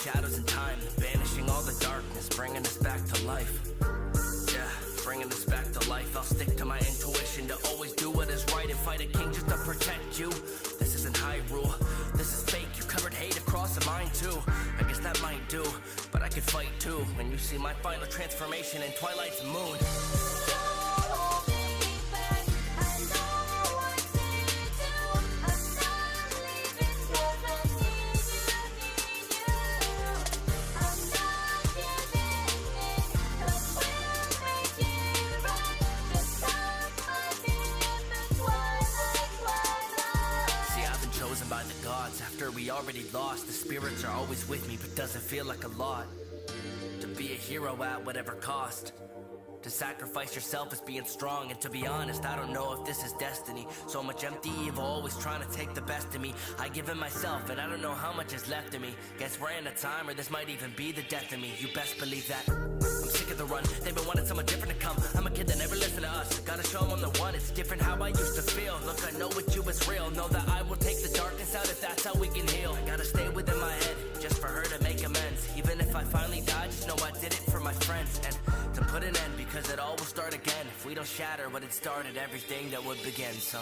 shadows in time, banishing all the darkness, bringing us back to life. Yeah, bringing us back to life. I'll stick to my intuition to always do what is right and fight a king just to protect you. This isn't Hyrule, this is fake. You covered hate across the mind too. I guess that might do, but I could fight too. When you see my final transformation in Twilight's moon. By the gods, after we already lost, the spirits are always with me, but doesn't feel like a lot. To be a hero at whatever cost. To sacrifice yourself is being strong, and to be honest, I don't know if this is destiny. So much empty evil, always trying to take the best of me. I give it myself, and I don't know how much is left of me. Guess we're in a time, or this might even be the death of me. You best believe that. I'm sick of the run, they've been wanting someone different to come. I'm a kid that never listened to us, gotta show them I'm the one. It's different how I used to feel. Look, I know with you is real. Know that I will take the darkness out if that's how we can heal. I gotta stay within my head, just for her to make amends. Even if I finally die, just know I did it for my friends. And to put an end, because it all will start again. If we don't shatter what it started, everything that would begin, so...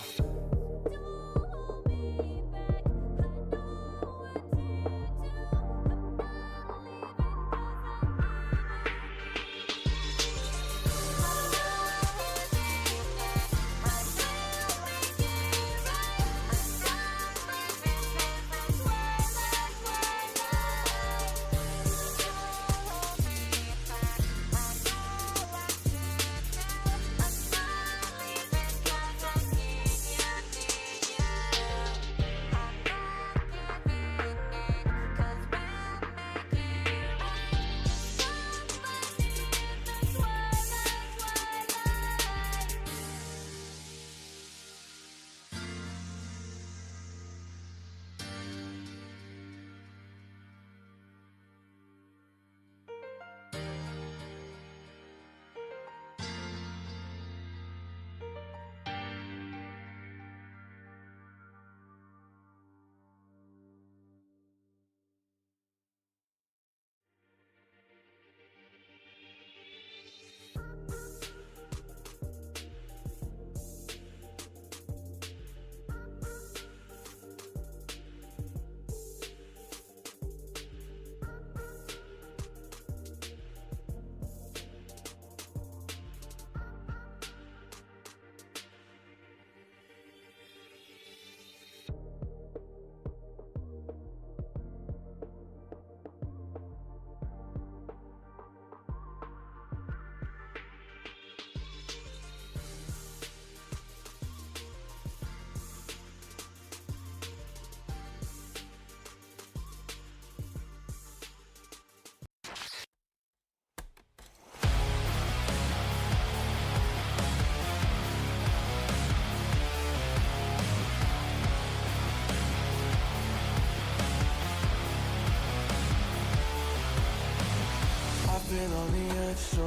Been on the edge, so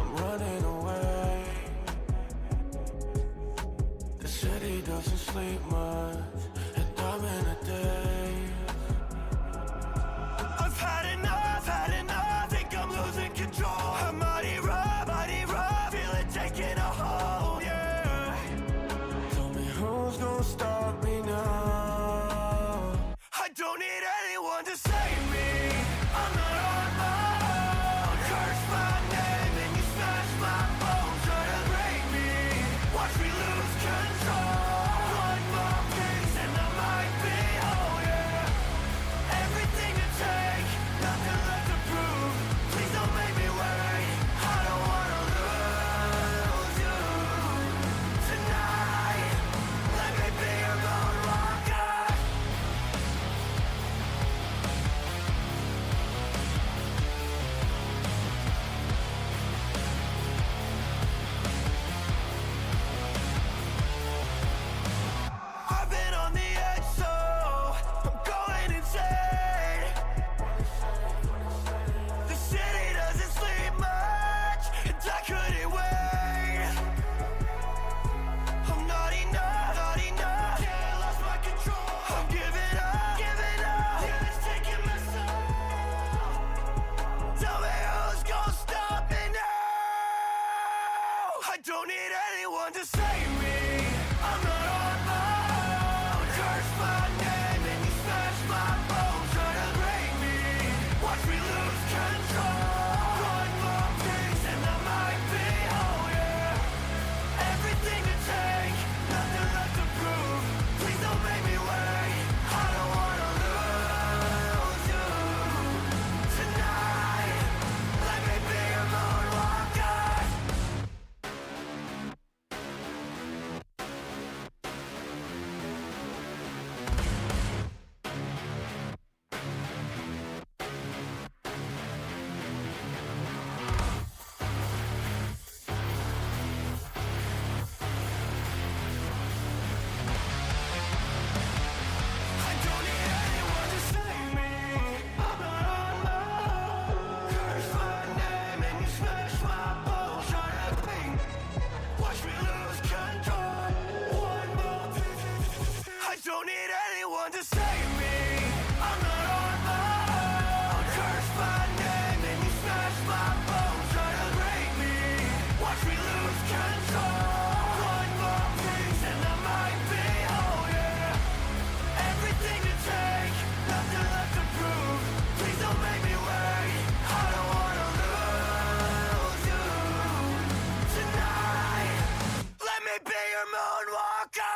I'm running away. The city doesn't sleep much, and I'm in a daze. I've had enough, think I'm losing control. I'm mighty rough, feel it taking a hold, yeah. Tell me who's gonna stop me now? I don't need anyone to save me, I'm not on my own. Curse my name and you smash my bones, try to break me, watch me lose control. One more one to save me. I'm not on my own. Curse my name and you smash my bones. Try to break me, watch me lose control. One more piece and I might be whole, yeah. Everything to take, nothing left to prove. Please don't make me wait. I don't wanna lose you tonight. Let me be your moonwalker.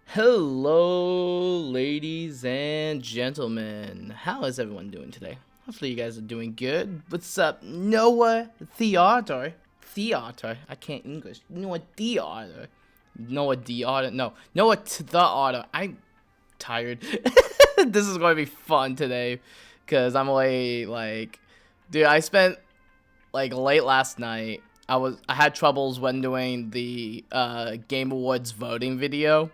Hello, ladies and gentlemen. How is everyone doing today? Hopefully you guys are doing good. What's up, Noah Theater? I can't English. Noah Theater. Noah Theater. No. Noah the Otter. I'm tired. This is going to be fun today. Because I'm away, like... Dude, I spent, like, late last night. I had troubles when doing the Game Awards voting video.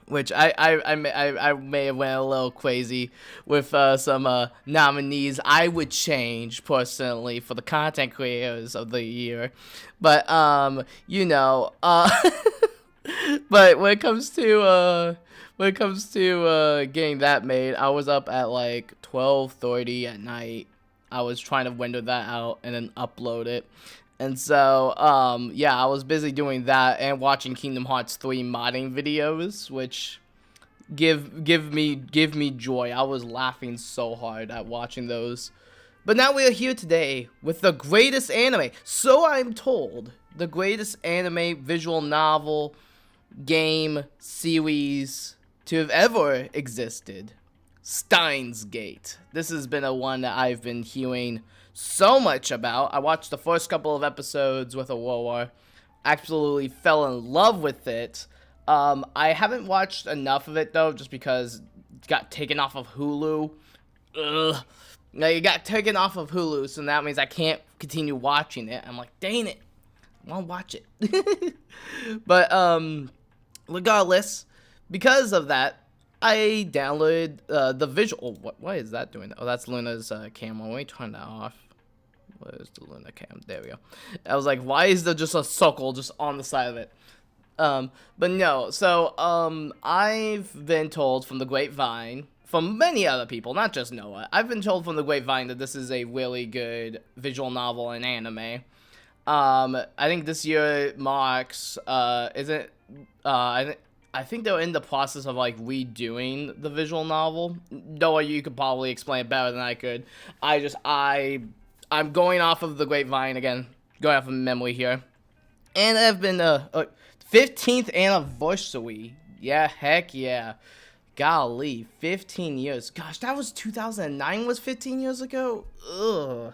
Which I may have went a little crazy with some nominees I would change personally for the content creators of the year, but you know, but when it comes to getting that made, I was up at like 12:30 at night. I was trying to window that out and then upload it. And so, yeah, I was busy doing that and watching Kingdom Hearts 3 modding videos, which give me joy. I was laughing so hard at watching those. But now we are here today with the greatest anime, so I'm told, the greatest anime, visual novel, game, series to have ever existed. Steins Gate. This has been a one that I've been hearing so much about. I watched the first couple of episodes with Aurora. Absolutely fell in love with it. I haven't watched enough of it though, just because it got taken off of Hulu. Ugh. Now it got taken off of Hulu, so that means I can't continue watching it. I'm like, dang it, I want to watch it. But regardless, because of that, I downloaded the visual. What is that doing? Oh, that's Luna's camera. Let me turn that off. Where's the Luna cam? There we go. I was like, why is there just a circle just on the side of it? But no. So I've been told from the grapevine, from many other people, not just Noah. I've been told from the grapevine that this is a really good visual novel and anime. I think this year marks I think they're in the process of like redoing the visual novel. Noah, you could probably explain it better than I could. I'm going off of the grapevine again, going off of memory here, and I've been 15th anniversary. Yeah, heck yeah, golly, 15 years. Gosh, that was 2009. Was 15 years ago. Ugh.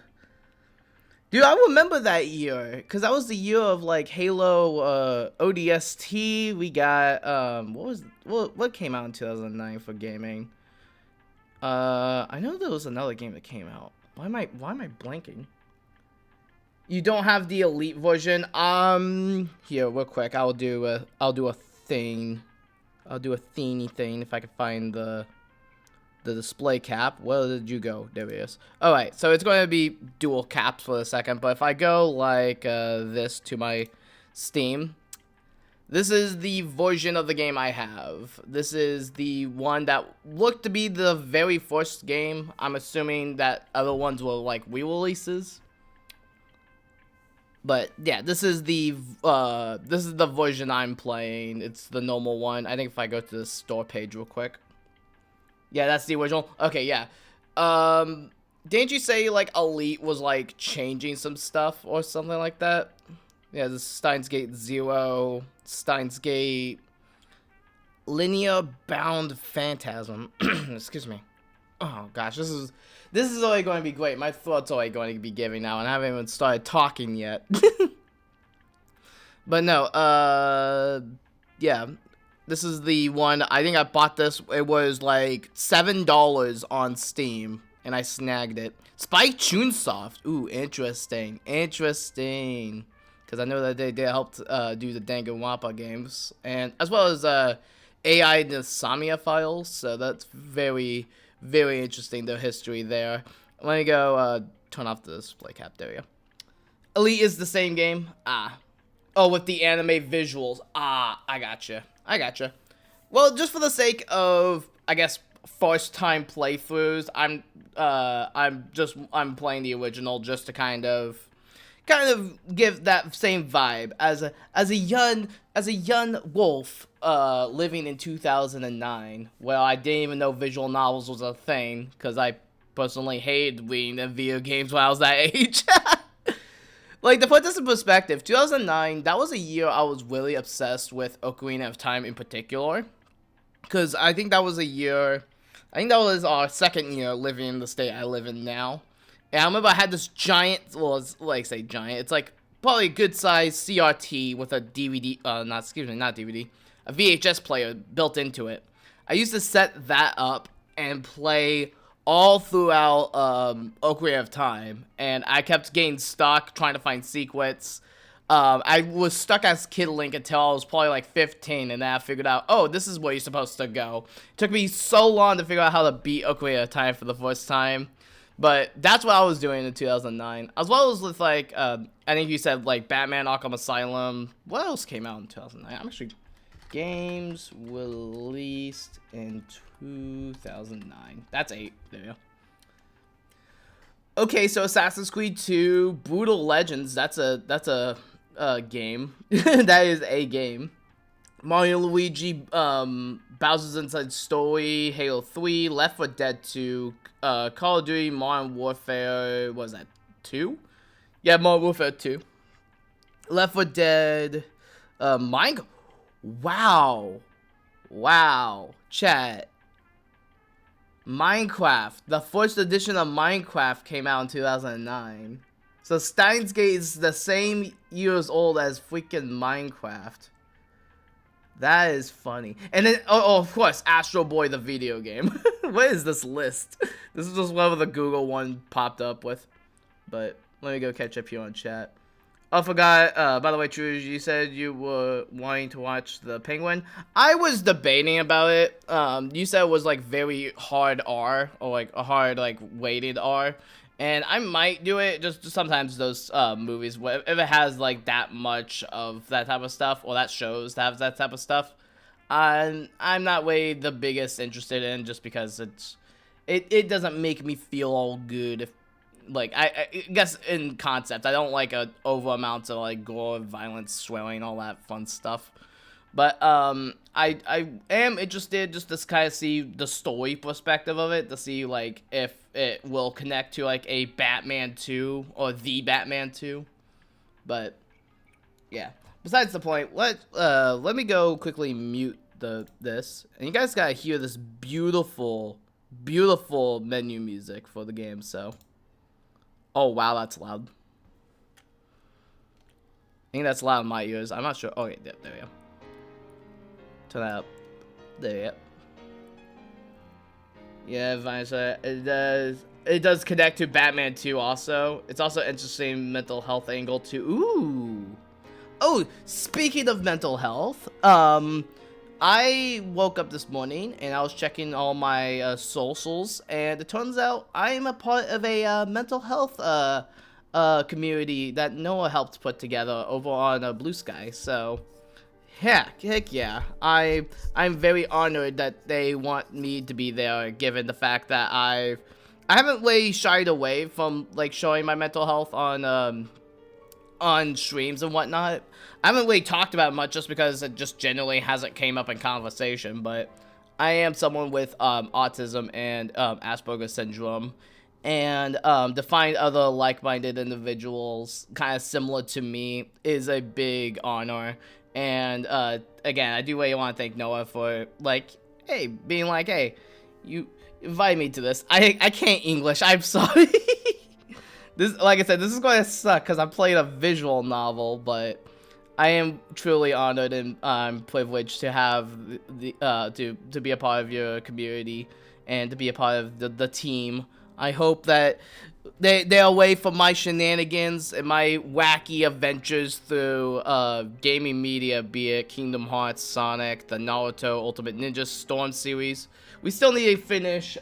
Dude, I remember that year, because that was the year of, like, Halo, ODST. We got, what came out in 2009 for gaming? I know there was another game that came out. Why am I blanking? You don't have the Elite version? Here, real quick, I'll do a thing. I'll do a thingy thing if I can find the display cap. Where did you go? There it is. Alright, so it's going to be dual caps for a second, but if I go like this to my Steam, this is the version of the game I have. This is the one that looked to be the very first game. I'm assuming that other ones were like re-releases. But yeah, this is the version I'm playing. It's the normal one. I think if I go to the store page real quick. Yeah, that's the original. Okay, yeah. Didn't you say, like, Elite was, like, changing some stuff or something like that? Yeah, this is Steins Gate 0, Steins Gate Linear Bound Phantasm. Excuse me. Oh, gosh, this is only going to be great. My throat's only going to be giving now, and I haven't even started talking yet. But no, yeah. This is the one, I think I bought this, it was like $7 on Steam, and I snagged it. Spike Chunsoft, ooh, interesting. because I know that they helped do the Danganronpa games, and as well as AI Samia files. So that's very, very interesting, the history there. Let me go turn off the display cap. There we go. Elite is the same game. Oh, with the anime visuals. I gotcha. Well, just for the sake of, I guess, first time playthroughs, I'm playing the original just to kind of give that same vibe as a young wolf living in 2009. Well, I didn't even know visual novels was a thing because I personally hated reading video games when I was that age. Like, to put this in perspective, 2009, that was a year I was really obsessed with Ocarina of Time in particular. Because I think that was our second year living in the state I live in now. And I remember I had this giant, well, it's like, say giant, it's like probably a good size CRT with a DVD, not DVD, a VHS player built into it. I used to set that up and play all throughout Ocarina of Time, and I kept getting stuck trying to find secrets. I was stuck as Kid Link until I was probably like 15, and then I figured out, oh, this is where you're supposed to go. It took me so long to figure out how to beat Ocarina of Time for the first time, but that's what I was doing in 2009. As well as with, like, I think you said, like, Batman Arkham Asylum. What else came out in 2009? I'm actually... Games released in 2009. That's 8. There you go. Okay, so Assassin's Creed 2, Brutal Legends. That's a game. That is a game. Mario and Luigi, Bowser's Inside Story, Halo 3, Left 4 Dead 2, Call of Duty, Modern Warfare. What was that? 2? Yeah, Modern Warfare 2. Left 4 Dead. Minecraft. Wow. Chat. Minecraft. The first edition of Minecraft came out in 2009. So Steins Gate is the same years old as freaking Minecraft. That is funny. And then, oh, of course, Astro Boy the video game. What is this list? This is just whatever the Google one popped up with. But let me go catch up here on chat. I forgot, by the way, True, you said you were wanting to watch The Penguin. I was debating about it. You said it was, like, very hard R, or, like, a hard, like, weighted R. And I might do it, just sometimes those, movies, if it has, like, that much of that type of stuff, or that shows that have that type of stuff, I'm not really the biggest interested in, just because it doesn't make me feel all good if, like, I guess in concept, I don't like over amounts of, like, gore, violence, swearing, all that fun stuff. But, I am interested just to kind of see the story perspective of it, to see, like, if it will connect to, like, a Batman 2, or the Batman 2. But, yeah. Besides the point, let me go quickly mute this. And you guys gotta hear this beautiful, beautiful menu music for the game, so... Oh, wow, that's loud. I think that's loud in my ears. I'm not sure. Oh, yeah, there we go. Turn that up. There we go. Yeah, Vanessa, it does connect to Batman 2 also. It's also interesting mental health angle too. Ooh. Oh, speaking of mental health, I woke up this morning and I was checking all my socials, and it turns out I am a part of a mental health community that Noah helped put together over on Blue Sky. So, heck yeah, I'm very honored that they want me to be there, given the fact that I haven't really shied away from, like, showing my mental health on streams and whatnot. I haven't really talked about it much just because it just generally hasn't came up in conversation, but I am someone with autism and Asperger's syndrome, and to find other like-minded individuals kind of similar to me is a big honor. And again, I do really want to thank Noah for, like, hey, being like, hey, you invited me to this. I can't English, I'm sorry. This, like I said, this is going to suck because I played a visual novel, but I am truly honored and privileged to have to be a part of your community and to be a part of the team I hope that they're away from my shenanigans and my wacky adventures through gaming media, be it Kingdom Hearts, Sonic, the Naruto Ultimate Ninja Storm series. We still need to finish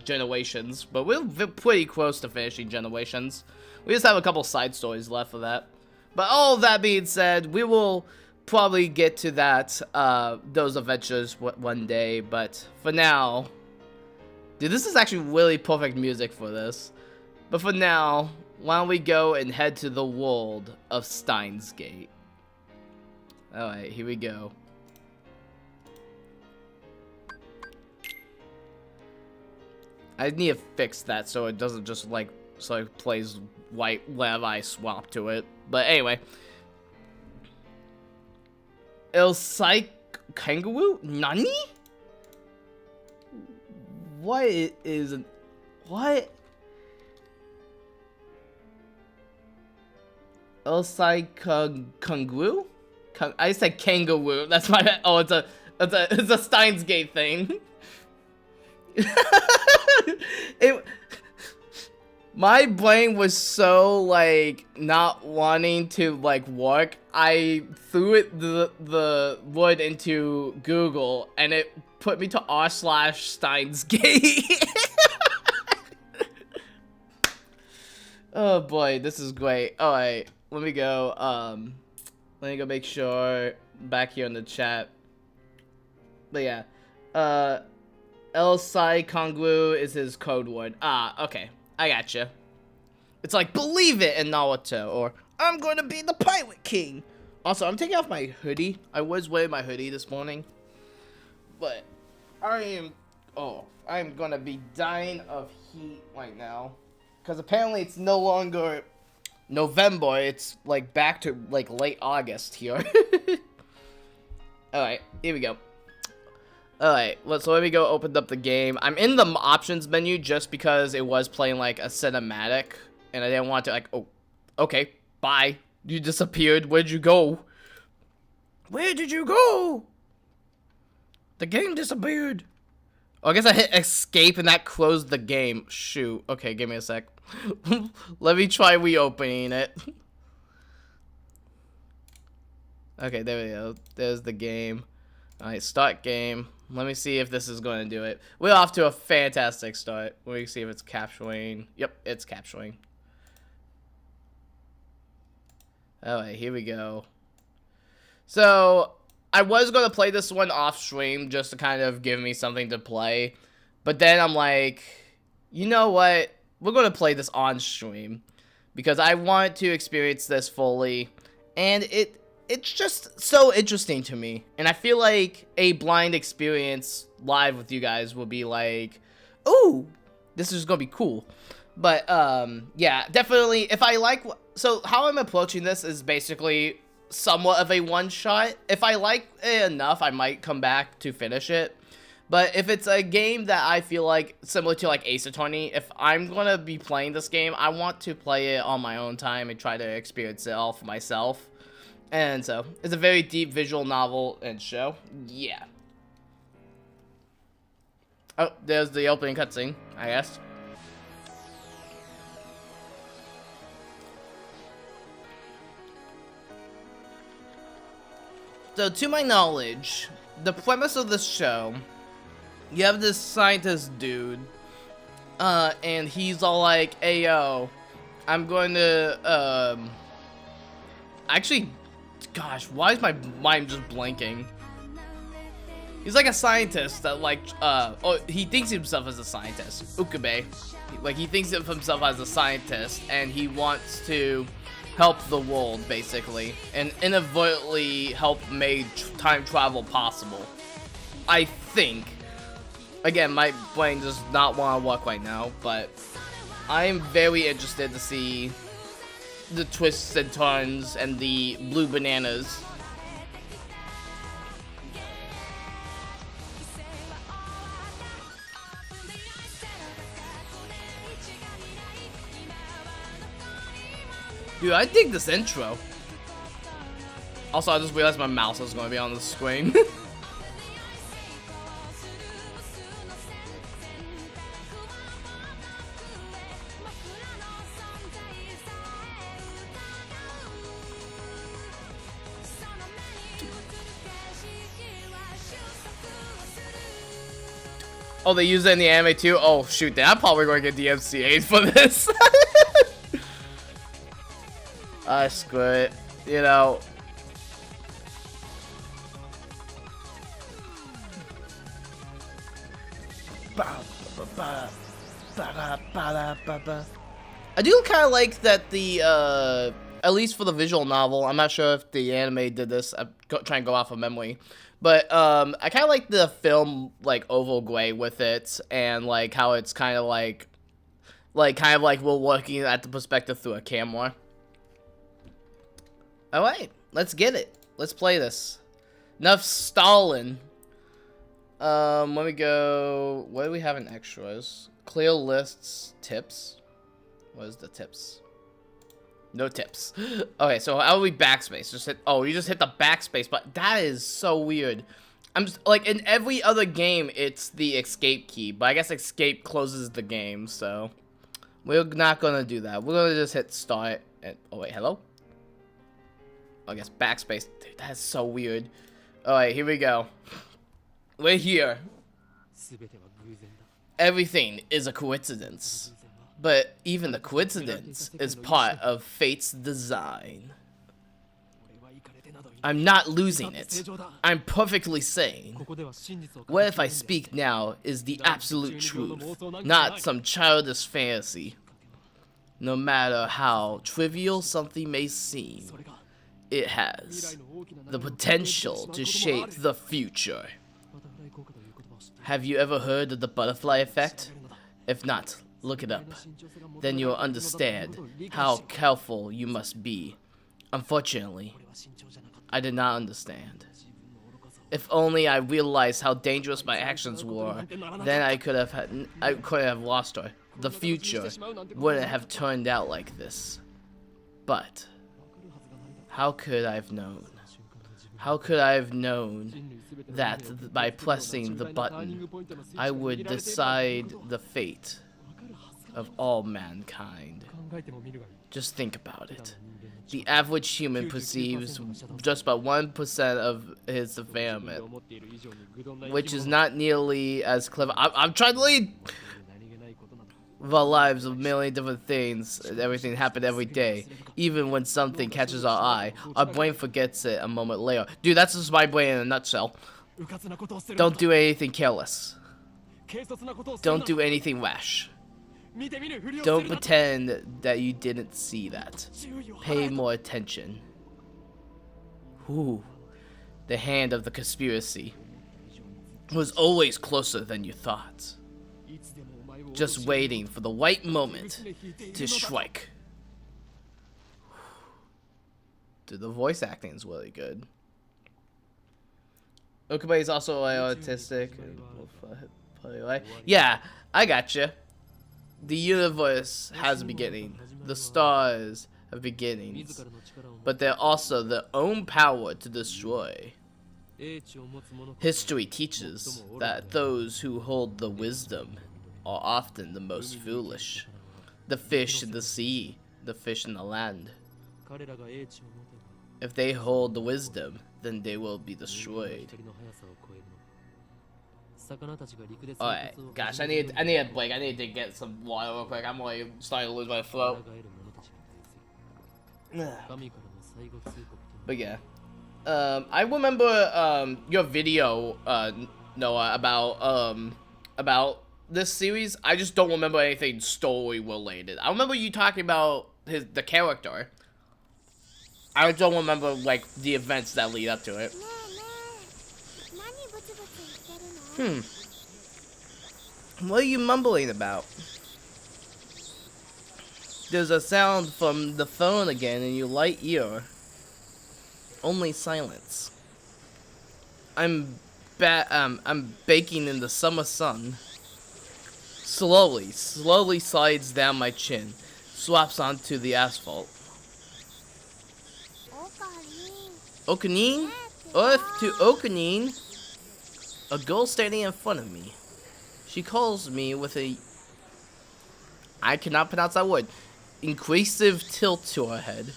Generations, but we're pretty close to finishing Generations. We just have a couple side stories left for that. But all that being said, we will probably get to that those adventures one day. But for now, dude, this is actually really perfect music for this. But for now, why don't we go and head to the world of Steins Gate? Alright, here we go. I need to fix that so it doesn't just like it plays white whenever I swap to it. But anyway. El Sai Kangaroo? Nani? What is what? El Sai Kangaroo? I said kangaroo. That's my oh, it's a Steins Gate thing. My brain was so like not wanting to like work. I threw it the word into Google and it put me to r/Steins Gate. Oh boy, this is great. All right, let me go. Let me go make sure back here in the chat. But yeah, El Sai Kongwu is his code word. Ah, okay. I gotcha. It's like, believe it in Naruto, or I'm gonna be the Pirate King. Also, I'm taking off my hoodie. I was wearing my hoodie this morning. But, I'm gonna be dying of heat right now. Because apparently it's no longer November, it's like back to like late August here. Alright, here we go. Alright, so let me go open up the game. I'm in the options menu just because it was playing like a cinematic. And I didn't want to like, oh, okay, bye. You disappeared. Where'd you go? Where did you go? The game disappeared. Oh, I guess I hit escape and that closed the game. Shoot. Okay, give me a sec. Let me try reopening it. Okay, there we go. There's the game. Alright, start game. Let me see if this is going to do it. We're off to a fantastic start. Let me see if it's capturing. Yep, it's capturing. Alright, here we go. So, I was going to play this one off stream just to kind of give me something to play. But then I'm like, you know what? We're going to play this on stream. Because I want to experience this fully. And it's just so interesting to me. And I feel like a blind experience live with you guys will be like, ooh, this is going to be cool. But, yeah, definitely, if I like, so how I'm approaching this is basically somewhat of a one-shot. If I like it enough, I might come back to finish it. But if it's a game that I feel like, similar to like Ace Attorney, if I'm going to be playing this game, I want to play it on my own time and try to experience it all for myself. And so, it's a very deep visual novel and show. Yeah. Oh, there's the opening cutscene, I guess. So, to my knowledge, the premise of this show, you have this scientist dude, and he's all like, hey, yo, I'm going to, actually, gosh, why is my mind just blanking? He's like a scientist that, like, he thinks himself as a scientist, Ukube. Like, he thinks of himself as a scientist, and he wants to help the world, basically, and inadvertently help make time travel possible. I think. Again, my brain does not want to work right now, but I am very interested to see the twists and turns and the blue bananas. Dude, I dig this intro. Also, I just realized my mouse is going to be on the screen. Oh, they use it in the anime too? Oh, shoot. Then I'm probably going to get DMCA'd for this. Screw it. You know. I do kind of like that the, at least for the visual novel, I'm not sure if the anime did this, I'm trying to go off of memory, but, I kind of like the film, like, oval gray with it, and, like, how it's kind of like we're looking at the perspective through a camera. Alright, let's get it. Let's play this. Enough stalling. Let me go, what do we have in extras? Clear lists, tips. What is the tips? No tips. Okay, so how do we backspace? Just hit, oh, you just hit the backspace, but that is so weird. I'm just, like, in every other game, it's the escape key, but I guess escape closes the game, so we're not gonna do that. We're gonna just hit start and, oh wait, hello? I guess backspace. Dude, that's so weird. Alright, here we go. We're here. Everything is a coincidence. But even the coincidence is part of fate's design. I'm not losing it. I'm perfectly sane. What if I speak now is the absolute truth, not some childish fantasy. No matter how trivial something may seem, it has the potential to shape the future. Have you ever heard of the butterfly effect? If not, look it up. Then you'll understand how careful you must be. Unfortunately, I did not understand. If only I realized how dangerous my actions were, then I could have lost her. The future wouldn't have turned out like this. But how could I have known? How could I have known that by pressing the button, I would decide the fate of all mankind? Just think about it. The average human perceives just about 1% of his environment, which is not nearly as clever. I'm trying to lead of our lives of a million different things, and everything happen every day. Even when something catches our eye, our brain forgets it a moment later. Dude, that's just my brain in a nutshell. Don't do anything careless. Don't do anything rash. Don't pretend that you didn't see that. Pay more attention. Ooh, the hand of the conspiracy was always closer than you thought. Just waiting for the right moment to strike. Dude, the voice acting is really good. Okabe is also autistic. Yeah, I gotcha. The universe has a beginning. The stars have beginnings. But they're also their own power to destroy. History teaches that those who hold the wisdom are often the most foolish. The fish in the sea, the fish in the land. If they hold the wisdom, then they will be destroyed. Alright, gosh, I need a break. I need to get some water real quick. I'm already starting to lose my throat. But yeah. I remember your video, Noah, about this series. I just don't remember anything story related. I remember you talking about the character. I don't remember like the events that lead up to it. What are you mumbling about? There's a sound from the phone again in your light ear. Only silence. I'm baking in the summer sun. Slowly slides down my chin, swaps onto the asphalt. Okanine? Earth to Okanine? A girl standing in front of me. She calls me with a... I cannot pronounce that word. Increasive tilt to her head.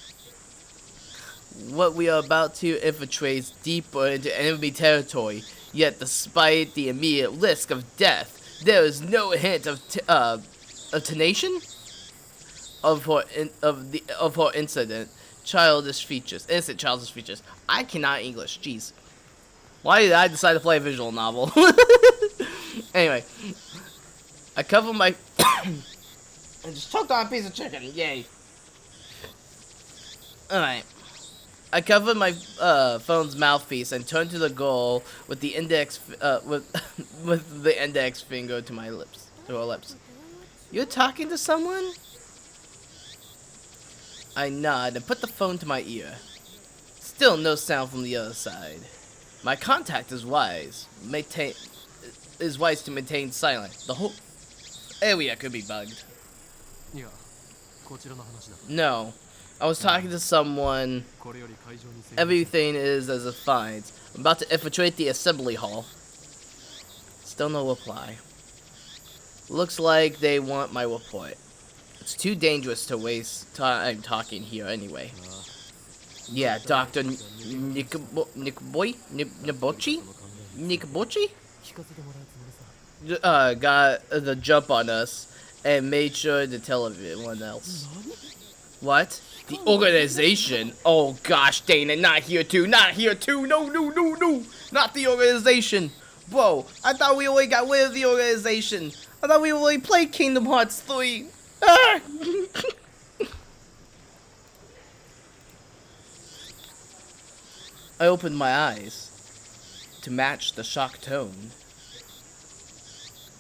What we are about to infiltrate is deeper into enemy territory. Yet despite the immediate risk of death, There is no hint of attention of her incident. Childish features. Innocent childish features. I cannot English. Jeez. Why did I decide to play a visual novel? Anyway. I cover my... I just choked on a piece of chicken. Yay. Alright. I covered my phone's mouthpiece and turned to the girl with the index with the index finger to my lips, to her lips. You're talking to someone? I nod and put the phone to my ear. Still no sound from the other side. My contact is wise. Is wise to maintain silence. The whole area could be bugged. No. I was talking to someone. Everything is as it finds. I'm about to infiltrate the assembly hall. Still no reply. Looks like they want my report. It's too dangerous to waste time talking here anyway. Yeah, Dr. Nikabochi? Got the jump on us and made sure to tell everyone else. What? The organization? Oh gosh dang it, not here too, not here too, no, not the organization. Bro, I thought we already got rid of the organization. I thought we already played Kingdom Hearts 3. Ah! I opened my eyes to match the shocked tone.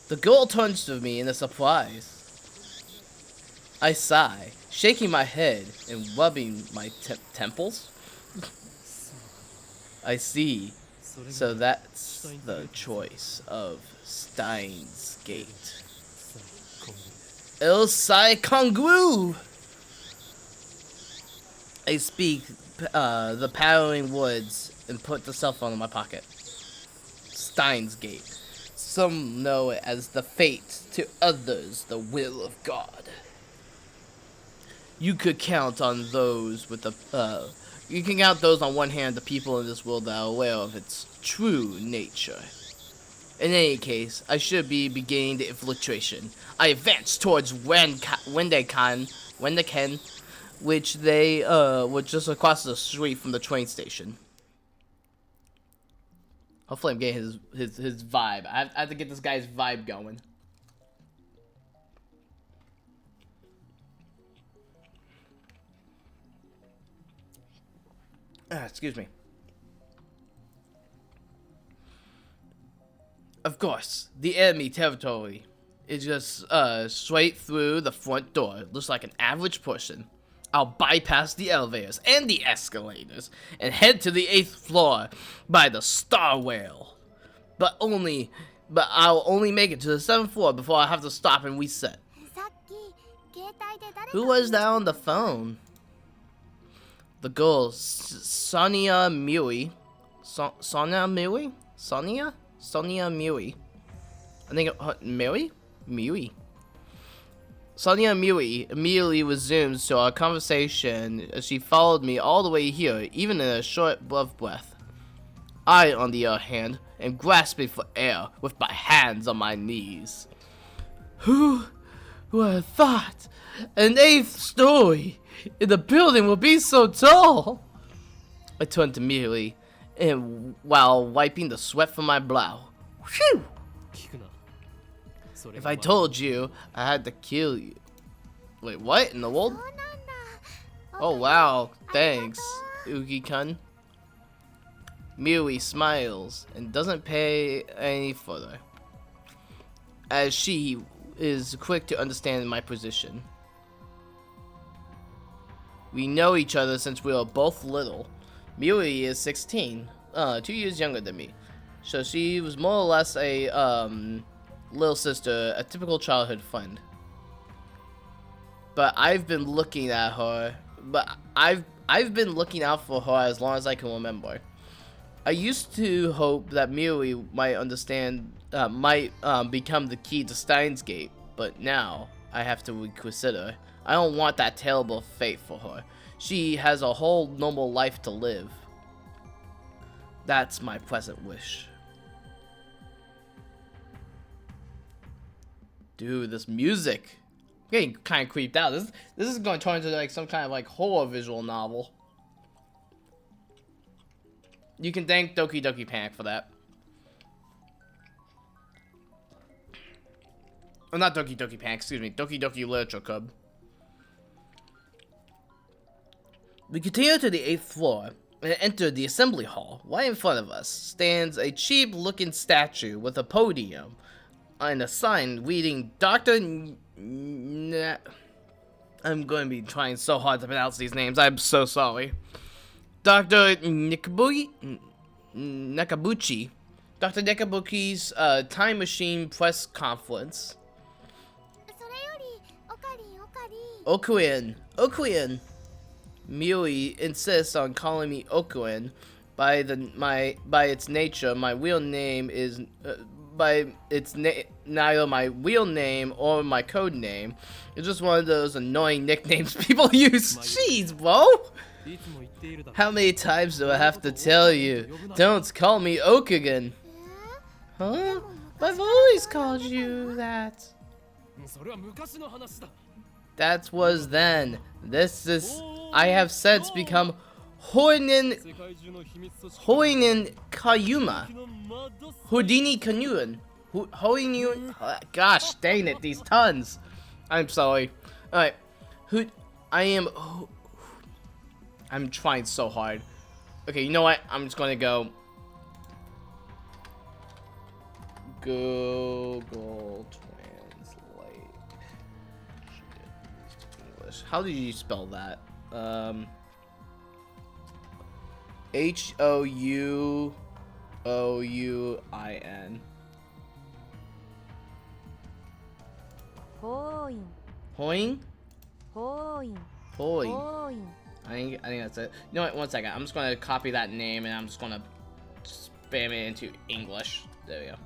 The girl turns to me in a surprise. I sigh, shaking my head and rubbing my temples. I see. So that's the choice of Steins Gate. Il Sai Kongru! I speak the pattering words and put the cell phone in my pocket. Steins Gate. Some know it as the fate, to others the will of God. You could count on those with the you can count those on one hand the people in this world that are aware of its true nature. In any case, I should be beginning the infiltration. I advance towards Wendekan, which they were just across the street from the train station. Hopefully I'm getting his vibe. I have to get this guy's vibe going. Excuse me. Of course, the enemy territory is just straight through the front door. Looks like an average person. I'll bypass the elevators and the escalators and head to the 8th floor by the Star Whale. But I'll only make it to the 7th floor before I have to stop and reset. Who was that on the phone? The girl, Sonia Mui. Sonia Mui? Sonia Mui. I think Mui. Sonia Mui immediately resumes to our conversation as she followed me all the way here, even in a short breath. I, on the other hand, am grasping for air with my hands on my knees. Who would have thought an 8th story in the building will be so tall? I turned to Mui, and while wiping the sweat from my brow. Whew! If I told you, I had to kill you. Wait, what in the world? Oh wow, thanks, Ugi-kun. Mui smiles and doesn't pay any further, as she is quick to understand my position. We know each other since we were both little. Mui is 16, 2 years younger than me, so she was more or less a little sister, a typical childhood friend. But I've been looking at her. I've been looking out for her as long as I can remember. I used to hope that Mui might become the key to Steins Gate, but now I have to reconsider. I don't want that terrible fate for her. She has a whole normal life to live. That's my present wish. Dude, this music. I'm getting kind of creeped out. This is going to turn into like some kind of like horror visual novel. You can thank Doki Doki Panic for that. Oh, not Doki Doki Panic, excuse me. Doki Doki Literature Club. We continue to the 8th floor and enter the assembly hall. Right in front of us stands a cheap-looking statue with a podium and a sign reading Dr. I'm going to be trying so hard to pronounce these names. I'm so sorry. Dr. Nakabuchi. Dr. Nakabuchi's Time Machine press conference. Okuin. Miui insists on calling me Okuin. By its nature, my real name is neither my real name or my code name. It's just one of those annoying nicknames people use. Jeez, bro. How many times do I have to tell you? Don't call me Okugan. Huh? I've always called you that. That was then. This is. I have since become Hoinen Kayuma. Houdini Kanyuan. Hoinen. Gosh dang it, these tons. I'm sorry. Alright. I'm trying so hard. Okay, you know what? I'm just gonna go. Google Translate. English. How did you spell that? Hououin. Hoing? Hoing. I think that's it. You know what? One second. I'm just gonna copy that name and I'm just gonna spam it into English. There we go.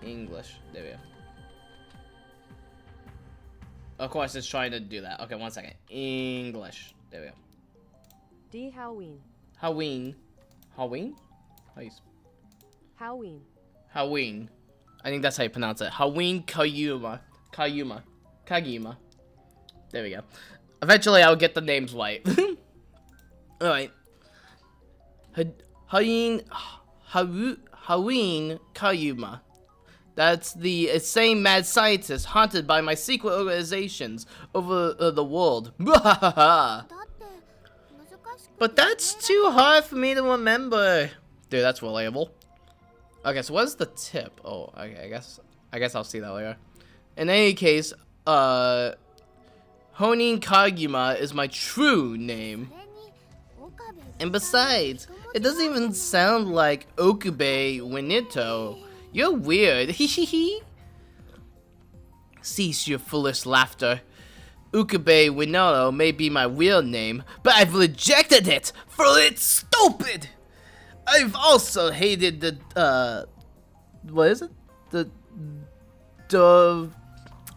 English. There we go. Of course, it's trying to do that. Okay, one second. English. There we go. D. Halloween. Halloween. Halloween? How you? Halloween. Halloween. I think that's how you pronounce it. Halloween Kayuma. There we go. Eventually, I'll get the names right. Alright. Halloween Kayuma. That's the insane mad scientist haunted by my secret organizations over the world. But that's too hard for me to remember. Dude, that's relatable. Okay, so what's the tip? Oh, okay, I guess I'll see that later. In any case, Honin Kaguma is my true name. And besides, it doesn't even sound like Okube Winito. You're weird. Hehehe. Cease your foolish laughter. Ukube Winoro may be my real name, but I've rejected it for it's stupid. I've also hated the what is it? I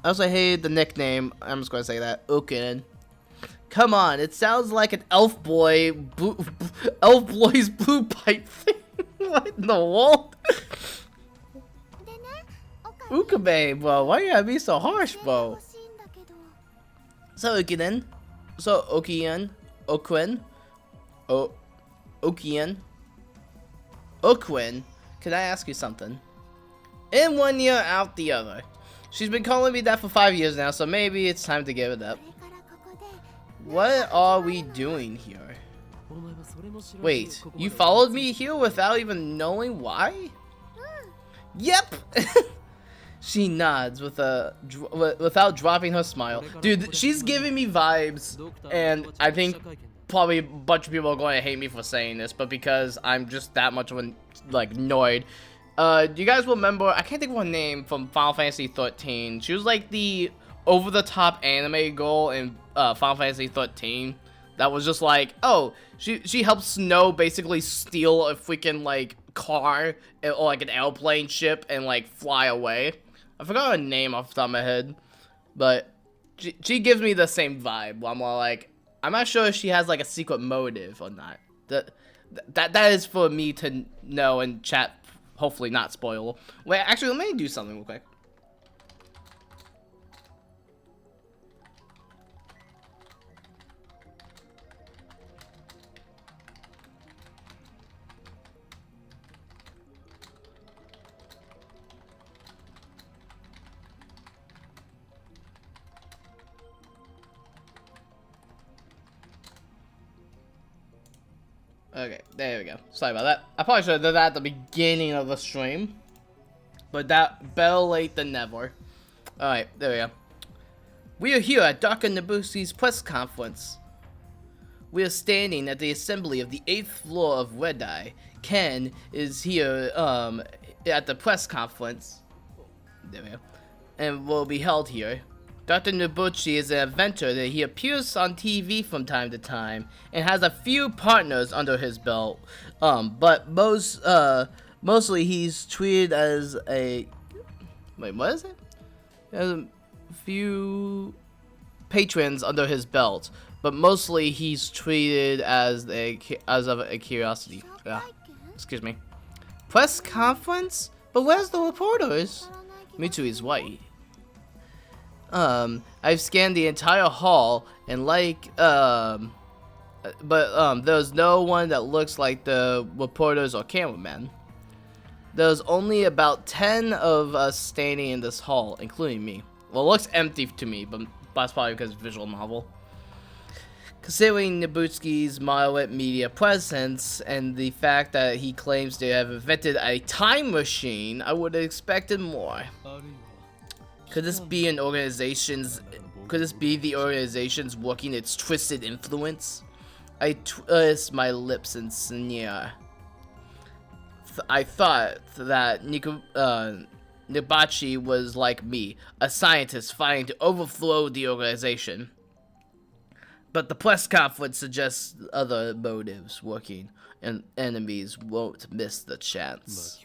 also hated the nickname. I'm just gonna say that. Ukin. Come on, it sounds like an elf boy's blue pipe thing. What in the world? Ukube, bro, why you gotta be so harsh, bro? So Ukinen, so Okian, Okuen, Okian, Okwin, can I ask you something? In one ear, out the other. She's been calling me that for 5 years now, so maybe it's time to give it up. What are we doing here? Wait, you followed me here without even knowing why? Yep! She nods without dropping her smile. Dude, she's giving me vibes, and I think probably a bunch of people are going to hate me for saying this, but because I'm just that much of a, like, annoyed. Do you guys remember, I can't think of her name from Final Fantasy 13. She was like the over-the-top anime girl in Final Fantasy 13. That was just like, oh, she helps Snow basically steal a freaking, like, car or like an airplane ship and like fly away. I forgot her name off the top of my head, but she gives me the same vibe. I'm all like, I'm not sure if she has like a secret motive or not. That is for me to know and chat hopefully not spoilable. Wait, actually, let me do something real quick. Okay, there we go. Sorry about that. I probably should have done that at the beginning of the stream. But that better late than never. Alright, there we go. We are here at Dr. Nobuski's press conference. We are standing at the assembly of the 8th floor of Red Eye. Ken is here at the press conference. There we go. And will be held here. Dr. Nobuchi is an inventor that he appears on TV from time to time and has a few partners under his belt. But mostly he's treated as a... Wait, what is it? He has a few patrons under his belt, but mostly he's treated as a curiosity. Excuse me. Press conference? But where's the reporters? Mitsui's white. I've scanned the entire hall and there's no one that looks like the reporters or cameramen. There's only about 10 of us standing in this hall, including me. Well, it looks empty to me, but that's probably because it's visual novel. Considering Nobuski's moderate media presence and the fact that he claims to have invented a time machine, I would have expected more. Could this be the organization's working its twisted influence? I twist my lips and sneer. I thought that Nibachi was like me, a scientist fighting to overthrow the organization. But the press conference suggests other motives working, and enemies won't miss the chance.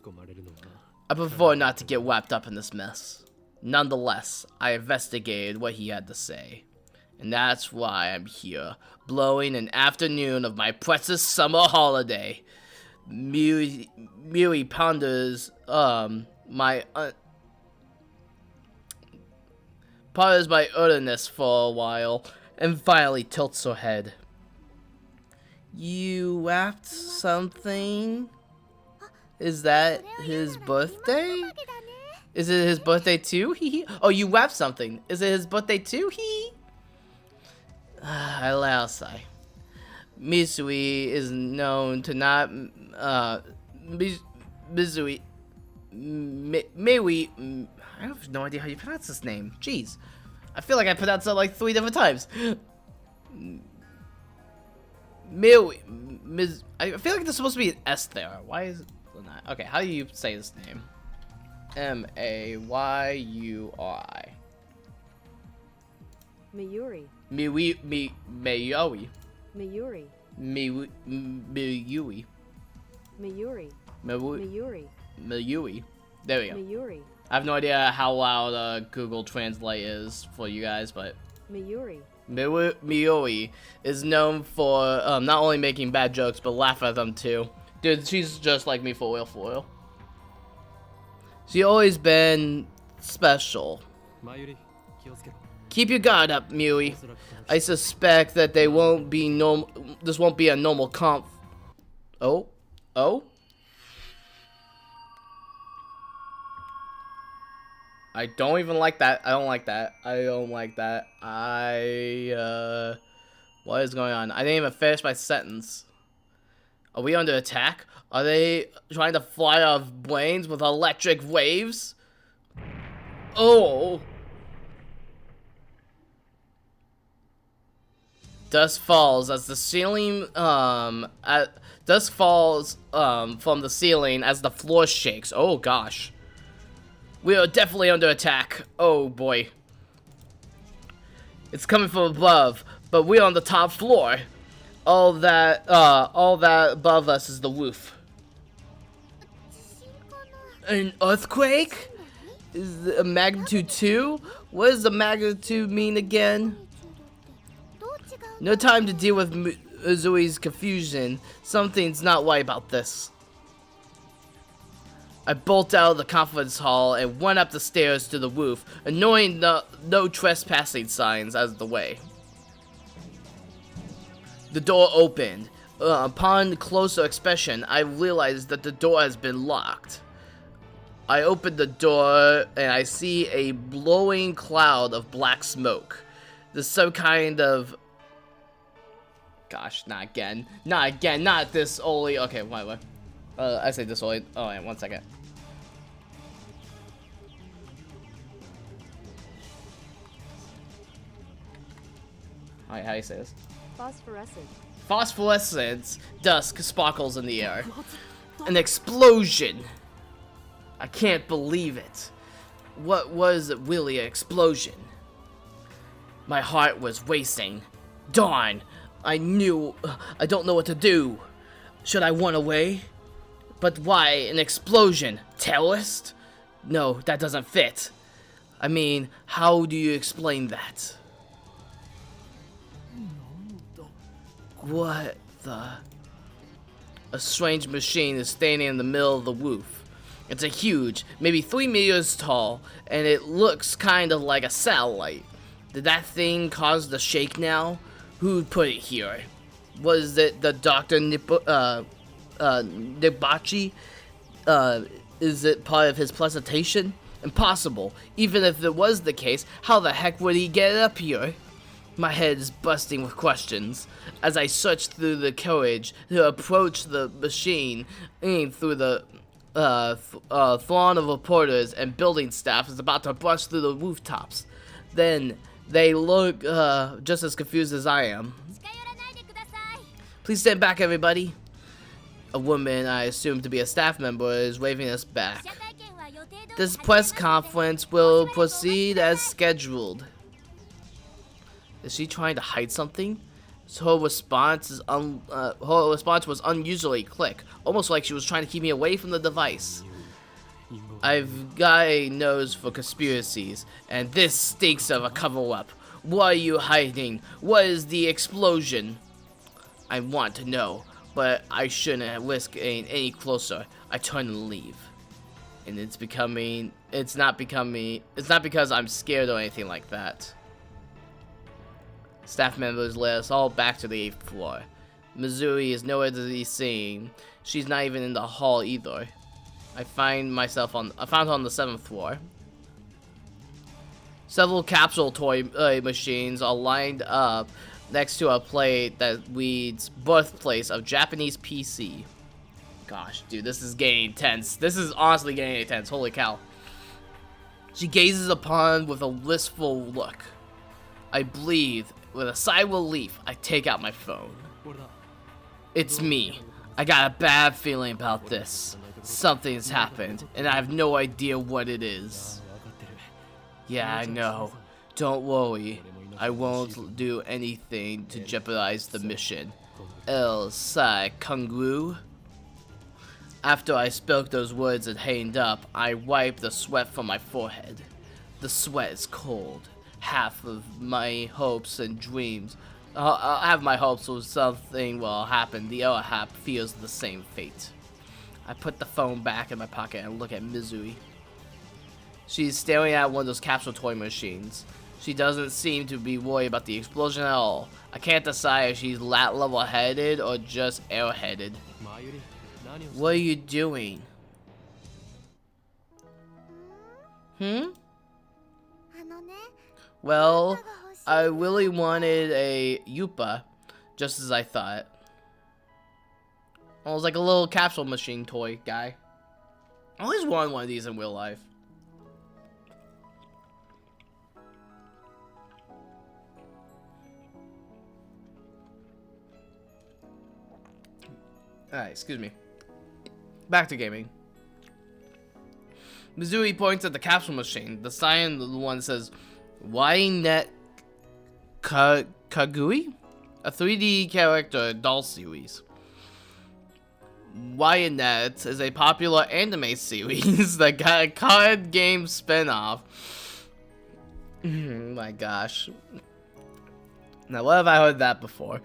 I prefer not to get wrapped up in this mess. Nonetheless, I investigated what he had to say. And that's why I'm here, blowing an afternoon of my precious summer holiday. Miri ponders my earnestness for a while, and finally tilts her head. You wrapped something? Is that his birthday? Is it his birthday too? Hee. Oh, you wrapped something. Is it his birthday too? Hee. I allow sigh. Misui is known to not Misui Miwi. I have no idea how you pronounce this name. Jeez. I feel like I pronounced it like 3 different times. Miwi. I feel like there's supposed to be an S there. Why is it not? Okay, how do you say this name? Mayuri. Mayuri. Mayuri. Mayuri. Mayuri. Mayuri. Mayuri. Mayuri. There we go. Mayuri. I have no idea how loud Google Translate is for you guys, but Mayuri. Miyoi is known for not only making bad jokes, but laugh at them too. Dude, she's just like me for real, for real. She's always been special. Keep your guard up, Miui. I suspect that this won't be a normal conf. Oh? I don't even like that. I don't like that. What is going on? I didn't even finish my sentence. Are we under attack? Are they trying to fly our brains with electric waves? Oh! Dust falls as the ceiling, dust falls, from the ceiling as the floor shakes. Oh gosh. We are definitely under attack. Oh boy. It's coming from above, but we're on the top floor. All that above us is the roof. An earthquake? Is it a magnitude 2? What does the magnitude mean again? No time to deal with Uzui's confusion. Something's not right about this. I bolt out of the conference hall and went up the stairs to the roof, ignoring the no trespassing signs as the way. The door opened. Upon closer inspection, I realized that the door has been locked. I open the door and I see a blowing cloud of black smoke. There's some kind of... Gosh, not again. Not again. Not this only. Okay, wait. I say this only. Oh, wait, 1 second. Alright, how do you say this? Phosphorescent. Phosphorescence. Dusk sparkles in the air. An explosion. I can't believe it. What was really an explosion? My heart was racing. Darn. I don't know what to do. Should I run away? But why an explosion? Terrorist? No, that doesn't fit. I mean, how do you explain that? What the? A strange machine is standing in the middle of the roof. It's a huge, maybe 3 meters tall, and it looks kind of like a satellite. Did that thing cause the shake now? Who put it here? Was it the Dr. Nibachi? Is it part of his presentation? Impossible. Even if it was the case, how the heck would he get up here? My head is busting with questions as I search through the carriage to approach the machine, through the throng of reporters and building staff is about to brush through the rooftops. Then they look just as confused as I am. Please stand back, everybody. A woman I assume to be a staff member is waving us back. This press conference will proceed as scheduled. Is she trying to hide something? So her response was unusually quick, almost like she was trying to keep me away from the device. I've got a nose for conspiracies, and this stinks of a cover-up. What are you hiding? What is the explosion? I want to know, but I shouldn't risk getting any closer. I turn and leave. And it's not because I'm scared or anything like that. Staff members led us all back to the 8th floor. Missouri is nowhere to be seen. She's not even in the hall either. I found her on the 7th floor. Several capsule toy machines are lined up next to a plate that reads birthplace of Japanese PC. Gosh, dude, this is getting intense. This is honestly getting intense. Holy cow. She gazes upon with a wistful look. I breathe. With a sigh of relief, I take out my phone. It's me. I got a bad feeling about this. Something's happened, and I have no idea what it is. Yeah, I know. Don't worry. I won't do anything to jeopardize the mission. El Sai Kungru. After I spoke those words and hanged up, I wiped the sweat from my forehead. The sweat is cold. Half of my hopes and dreams. Half my hopes was something will happen. The other half feels the same fate. I put the phone back in my pocket and look at Mizui. She's staring at one of those capsule toy machines. She doesn't seem to be worried about the explosion at all. I can't decide if she's level-headed or just airheaded. What are you doing? Well, I really wanted a Yupa, just as I thought. Well, it was like a little capsule machine toy guy. I always wanted one of these in real life. Alright, excuse me. Back to gaming. Mizui points at the capsule machine. The sign, the one that says, Ynet Kagui? A 3D character doll series. Ynet is a popular anime series that got a card game spin-off. My gosh. Now, what have I heard that before?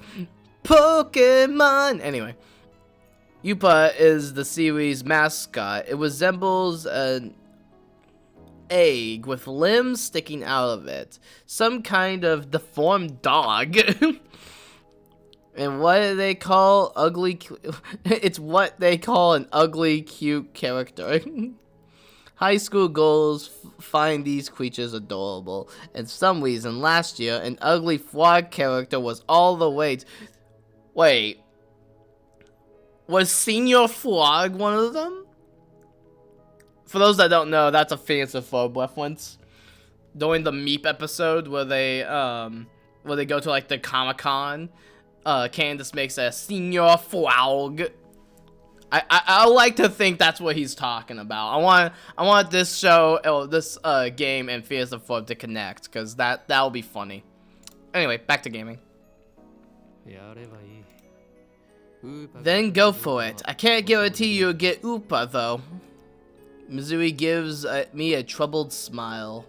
Pokemon! Anyway. Upa is the series mascot. It resembles an egg with limbs sticking out of it. Some kind of deformed dog. And what do they call ugly? It's what they call an ugly, cute character. High school girls find these creatures adorable. And for some reason, last year, an ugly frog character was all the way. Wait. Was Senior Frog one of them? For those that don't know, that's a Phineas and Ferb reference. During the Meep episode where they go to like the Comic-Con, Candace makes a Senior Frog. I like to think that's what he's talking about. I want this show, this game and Phineas and Ferb to connect, because that'll be funny. Anyway, back to gaming. Then go for it. I can't guarantee you'll get Upa though. Mizui gives me a troubled smile.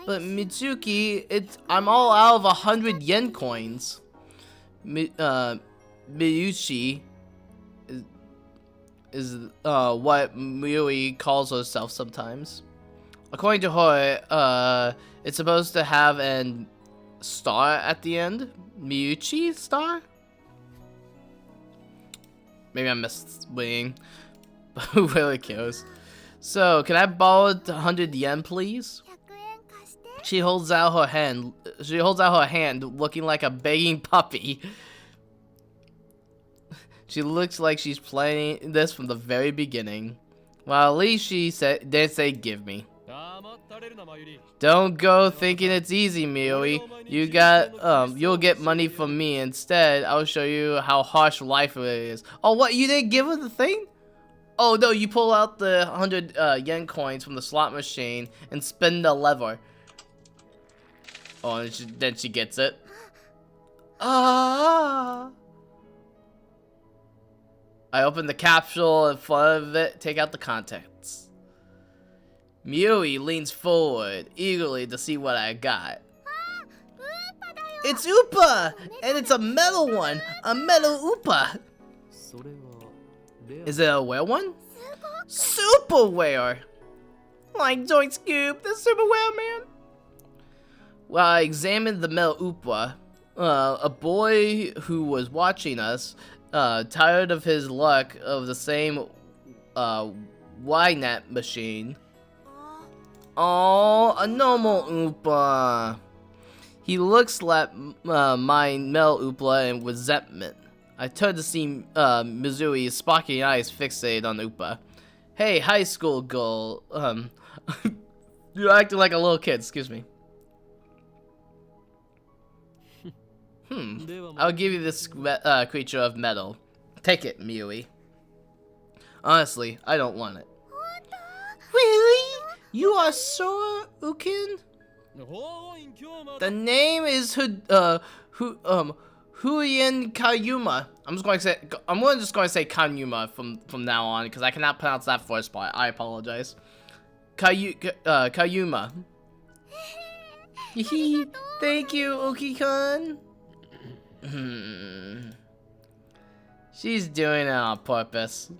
But Mitsuki, I'm all out of 100 yen coins. Miyuchi is what Miui calls herself sometimes. According to her, it's supposed to have an star at the end. Miyuchi star? Maybe I'm misreading. But who really cares? So, can I borrow 100 yen, please? She holds out her hand. She holds out her hand, looking like a begging puppy. She looks like she's planning this from the very beginning. Well, at least she didn't say give me. Don't go thinking it's easy, Miui. You'll get money from me instead. I'll show you how harsh life it is. Oh, what? You didn't give her the thing? Oh no, you pull out the 100 yen coins from the slot machine and spin the lever. Oh, and then she gets it. Ah! I open the capsule in front of it, take out the contents. Miui leans forward, eagerly to see what I got. It's Upa! And it's a metal one! A metal Upa! Is it a rare one? Super rare! Like Joint Scoop, the super rare man! While I examined the metal Upa, a boy who was watching us, tired of his luck of the same Y-net machine. Oh, a normal Oopa. He looks like my metal Oopa in resentment. I turned to see Mizui's sparkling eyes fixated on Oopa. Hey, high school girl. You're acting like a little kid, excuse me. I'll give you this creature of metal. Take it, Miui. Honestly, I don't want it. Really? You are sure, Ukin? The name is Huyen Kayuma. I'm just going to say Kanyuma from now on because I cannot pronounce that first part. I apologize. Kayuma. Thank you, Uki-kun. She's doing it on purpose.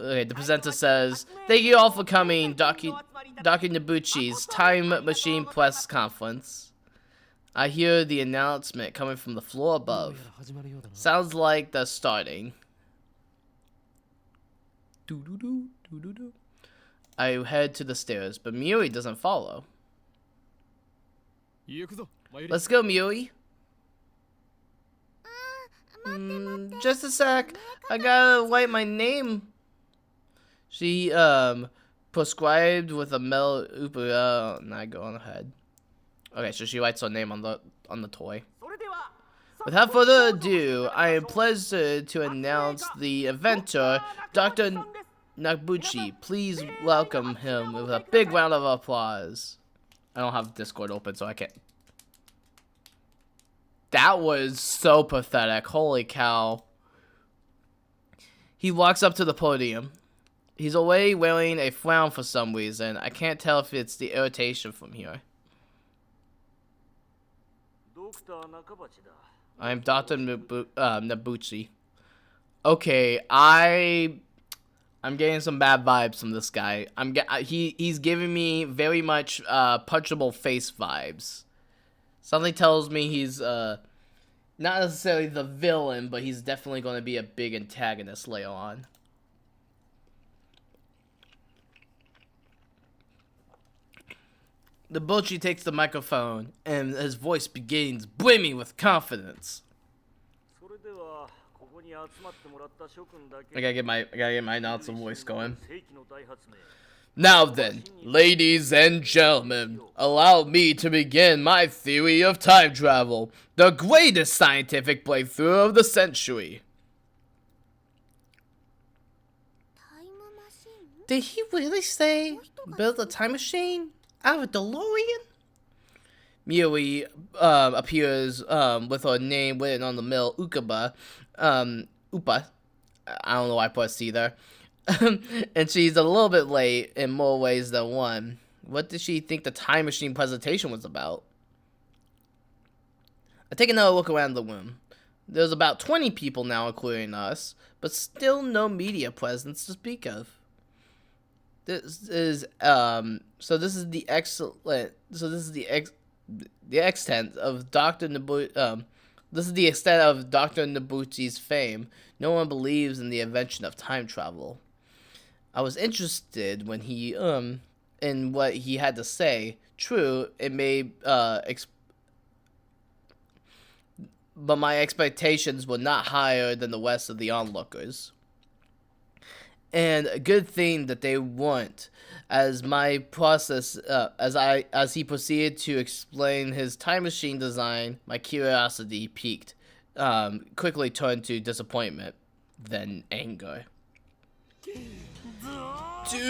Okay, the presenter says, thank you all for coming, Dr. Nobuchi's Time Machine Press Conference. I hear the announcement coming from the floor above. Sounds like they're starting. I head to the stairs, but Miui doesn't follow. Let's go, Miui. Just a sec. I gotta write my name. She prescribed with a metal Upa. Nah, go on ahead. Okay, so she writes her name on the toy. Without further ado, I am pleased to announce the inventor, Dr. Nobuchi. Please welcome him with a big round of applause. I don't have Discord open, so I can't. That was so pathetic. Holy cow. He walks up to the podium. He's away wearing a frown for some reason. I can't tell if it's the irritation from here. I'm Dr. Nabuchi. Okay, I'm getting some bad vibes from this guy. He's giving me very much punchable face vibes. Something tells me he's not necessarily the villain, but he's definitely going to be a big antagonist later on. Nabuchi takes the microphone, and his voice begins brimming with confidence. I gotta get my announcer voice going. Now then, ladies and gentlemen, allow me to begin my theory of time travel, the greatest scientific breakthrough of the century. Did he really say build a time machine out of a DeLorean? Miui appears with her name written on the mill, Upa. I don't know why I put C there. And she's a little bit late in more ways than one. What did she think the time machine presentation was about? I take another look around the room. There's about 20 people now, including us, but still no media presence to speak of. This is the extent of Dr. Nabuchi's fame. No one believes in the invention of time travel. I was interested when he in what he had to say. True, it may but my expectations were not higher than the rest of the onlookers. And a good thing that they weren't, as my process, as he proceeded to explain his time machine design, my curiosity peaked, quickly turned to disappointment, then anger. Doctor!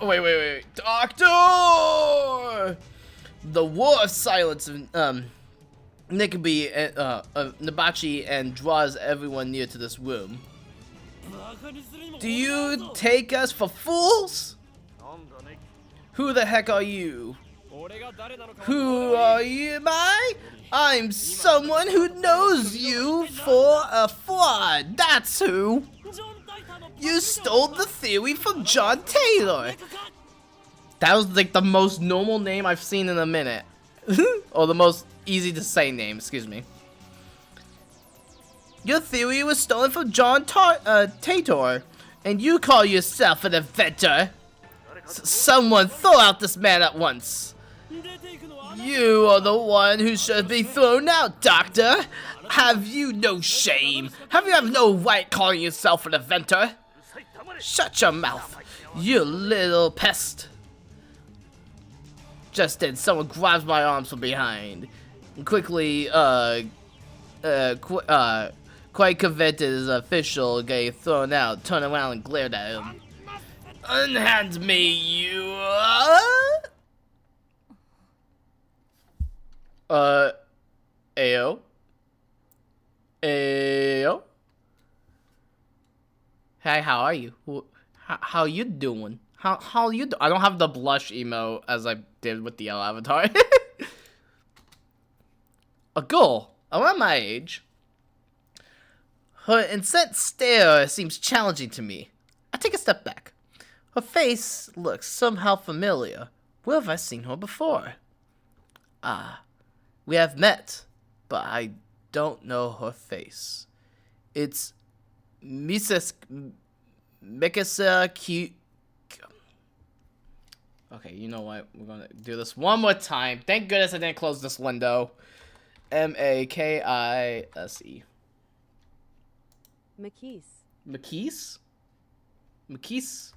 Wait, Doctor! The war of silence Nabachi and draws everyone near to this room. Do you take us for fools? Who the heck are you? Who are you, I'm someone who knows you for a fraud. That's who. You stole the theory from John Taylor. That was like the most normal name I've seen in a minute. Or the most easy to say name, excuse me. Your theory was stolen from John Taylor, and you call yourself an inventor. Someone throw out this man at once. You are the one who should be thrown out, Doctor. Have you no shame? Have you no right calling yourself an inventor? Shut your mouth, you little pest. Just then, someone grabs my arms from behind and quickly, quite convinced his official getting thrown out, turned around and glared at him. Unhand me, you. Ayo. Hey, how are you? How you doing? How you I don't have the blush emo as I did with the yellow avatar. A girl around my age. Her incensed stare seems challenging to me. I take a step back. Her face looks somehow familiar. Where have I seen her before? Ah, we have met, but I don't know her face. It's Mrs. Mikasa Q. Okay, you know what? We're gonna do this one more time. Thank goodness I didn't close this window. Makise. Makise. Makise?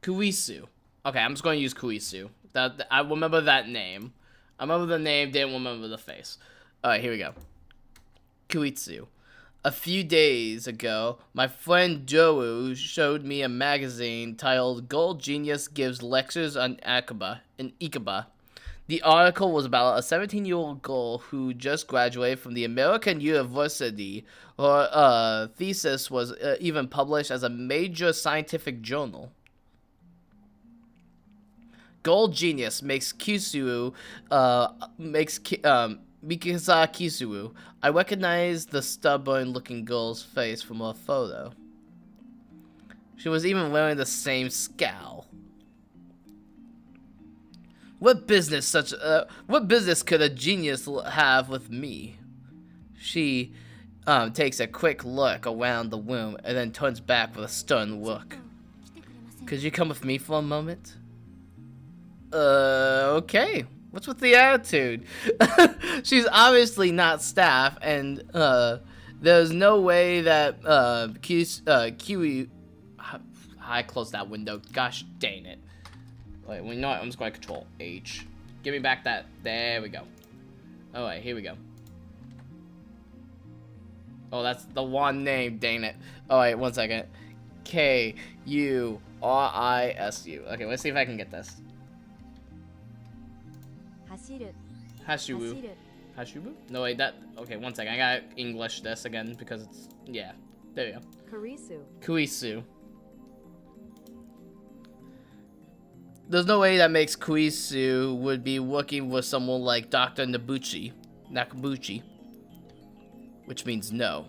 Kurisu. Okay, I'm just going to use Kurisu. I remember that name. I remember the name, didn't remember the face. Alright, here we go. Kurisu. A few days ago, my friend Joe showed me a magazine titled Gold Genius Gives Lectures on Ikaba. The article was about a 17-year-old girl who just graduated from the American University. Her thesis was even published as a major scientific journal. Gold genius makes Kisuru, Mikasa Kisuru. I recognize the stubborn-looking girl's face from her photo. She was even wearing the same scowl. What business could a genius have with me? She takes a quick look around the room and then turns back with a stern look. Could you come with me for a moment? Okay. What's with the attitude? She's obviously not staff, and there's no way that Kiwi. I closed that window. Gosh dang it. Wait, well, you know what? I'm just going to control H. Give me back that. There we go. Alright, here we go. Oh, that's the one name. Dang it. Alright, one second. Kurisu. Okay, let's see if I can get this. Hashibu. Hashibu? No, wait, that. Okay, one second. I gotta English this again because it's. Yeah. There you go. Kurisu. There's no way that makes Kurisu would be working with someone like Dr. Nakabuchi. Which means no.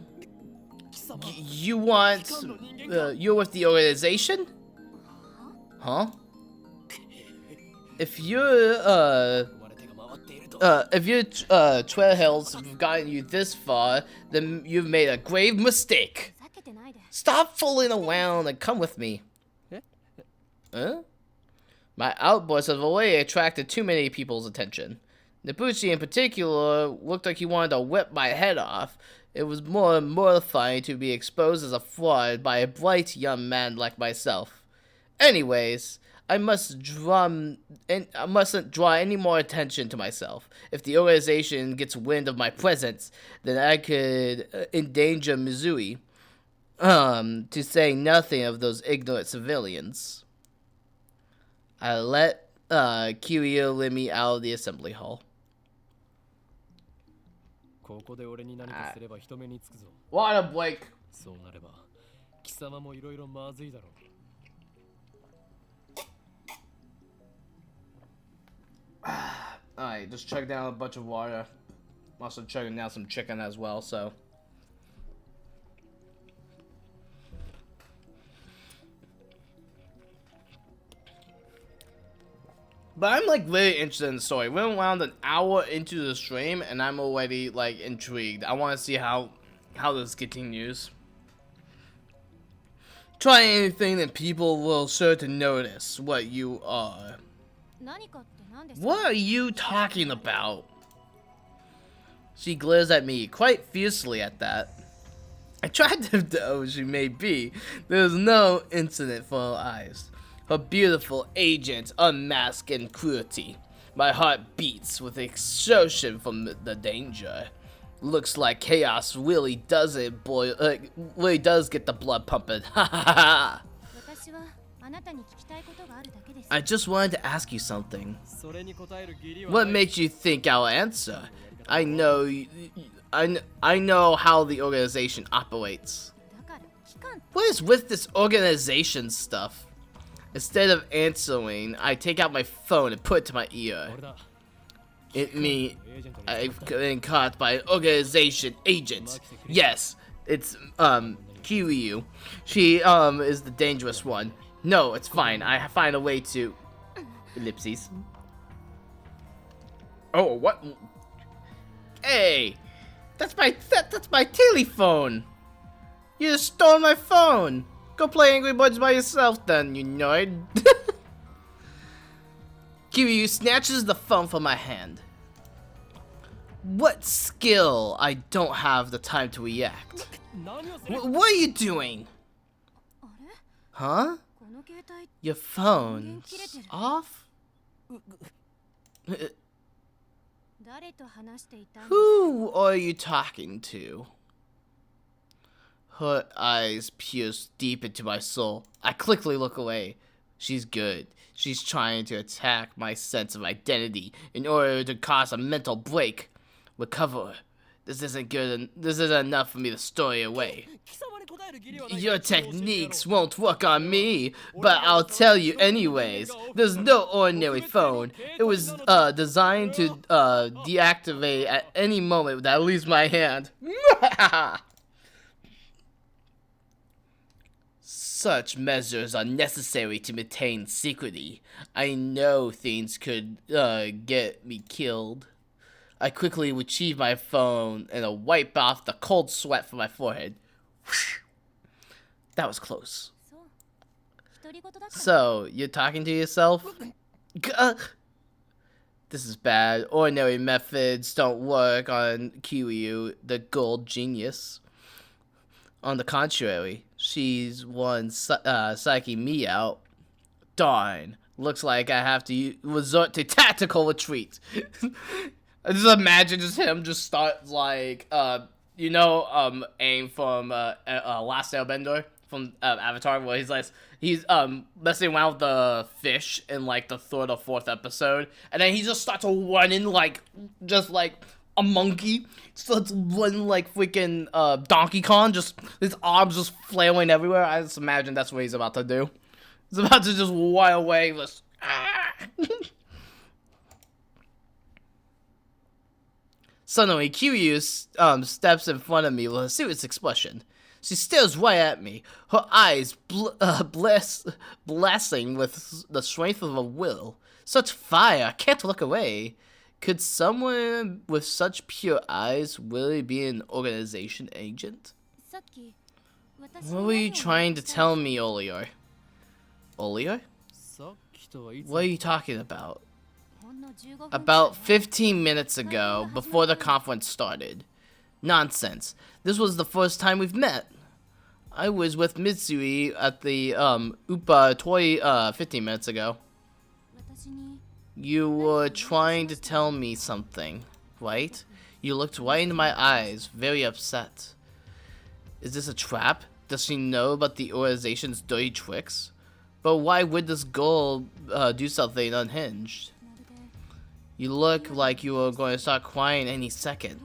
You want... you're with the organization? Huh? If your trailheads have gotten you this far, then you've made a grave mistake. Stop fooling around and come with me. Huh? My outburst have already attracted too many people's attention. Nabuchi in particular looked like he wanted to whip my head off. It was more mortifying to be exposed as a fraud by a bright young man like myself. Anyways, I mustn't draw any more attention to myself. If the organization gets wind of my presence, then I could endanger Mizui. To say nothing of those ignorant civilians. I let Kiryu lead me out of the assembly hall. What a break. Alright, just chug down a bunch of water. I'm also chugging down some chicken as well, so. But I'm like really interested in the story. We're around an hour into the stream and I'm already like intrigued. I want to see how this continues. Try anything and people will sure to notice what you are. What are you talking about? She glares at me quite fiercely at that. Attractive though she may be, there's no incident for her eyes. Her beautiful agent unmasked in cruelty. My heart beats with exhaustion from the danger. Looks like chaos really does get the blood pumping. Ha ha ha! I just wanted to ask you something. What makes you think I'll answer? I know how the organization operates. What is with this organization stuff? Instead of answering, I take out my phone and put it to my ear. I've been caught by an organization agent. Yes, it's Kiryu. She is the dangerous one. No, it's fine. I find a way to ellipses. Oh, what? Hey, that's my telephone. You just stole my phone. Go play Angry Birds by yourself then, you nerd. Kiryu snatches the phone from my hand. What skill? I don't have the time to react. What are you doing? Huh? Your phone's off? Who are you talking to? Her eyes pierce deep into my soul. I quickly look away. She's good. She's trying to attack my sense of identity in order to cause a mental break. Recover. This isn't good. This isn't enough for me to store it away. Your techniques won't work on me, but I'll tell you anyways. There's no ordinary phone. It was designed to deactivate at any moment that leaves my hand. Such measures are necessary to maintain secrecy. I know things could get me killed. I quickly retrieve my phone and wipe off the cold sweat from my forehead. That was close. So, you're talking to yourself? This is bad. Ordinary methods don't work on Kiryu, the gold genius. On the contrary, she's one psyching me out. Darn. Looks like I have to resort to tactical retreat. I just imagine him start like, Aang from Last Airbender from Avatar, where he's messing around with the fish in like the third or fourth episode, and then he just starts running like a monkey, starts running like freaking Donkey Kong, just his arms just flailing everywhere. I just imagine that's what he's about to do. He's about to just run away. Suddenly, Kiryu steps in front of me with a serious expression. She stares right at me, her eyes blasting with the strength of a will. Such fire, I can't look away. Could someone with such pure eyes really be an organization agent? What were you trying to tell me, Olior? Olior? What are you talking about? About 15 minutes ago, before the conference started. Nonsense. This was the first time we've met. I was with Mitsui at the Upa Toy 15 minutes ago. You were trying to tell me something, right? You looked right into my eyes, very upset. Is this a trap? Does she know about the organization's dirty tricks? But why would this girl do something unhinged? You look like you were going to start crying any second.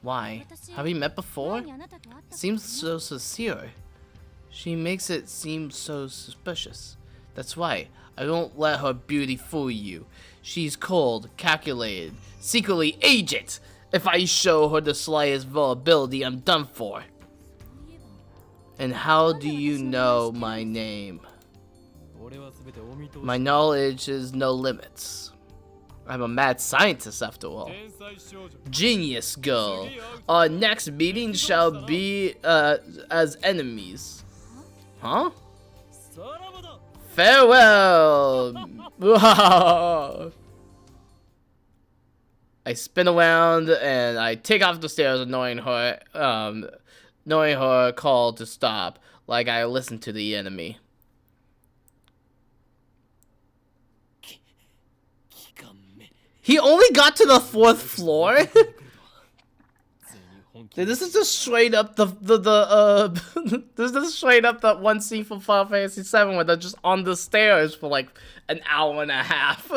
Why? Have we met before? Seems so sincere. She makes it seem so suspicious. That's right. I don't let her beauty fool you. She's cold, calculated, secretly agent. If I show her the slightest vulnerability, I'm done for. And how do you know my name? My knowledge is no limits. I'm a mad scientist after all. Genius girl. Our next meeting shall be as enemies. Huh? Farewell! I spin around and I take off the stairs, annoying her call to stop, like I listened to the enemy. He only got to the 4th floor? This is just straight up this is straight up that one scene from Final Fantasy VII where they're just on the stairs for like an hour and a half.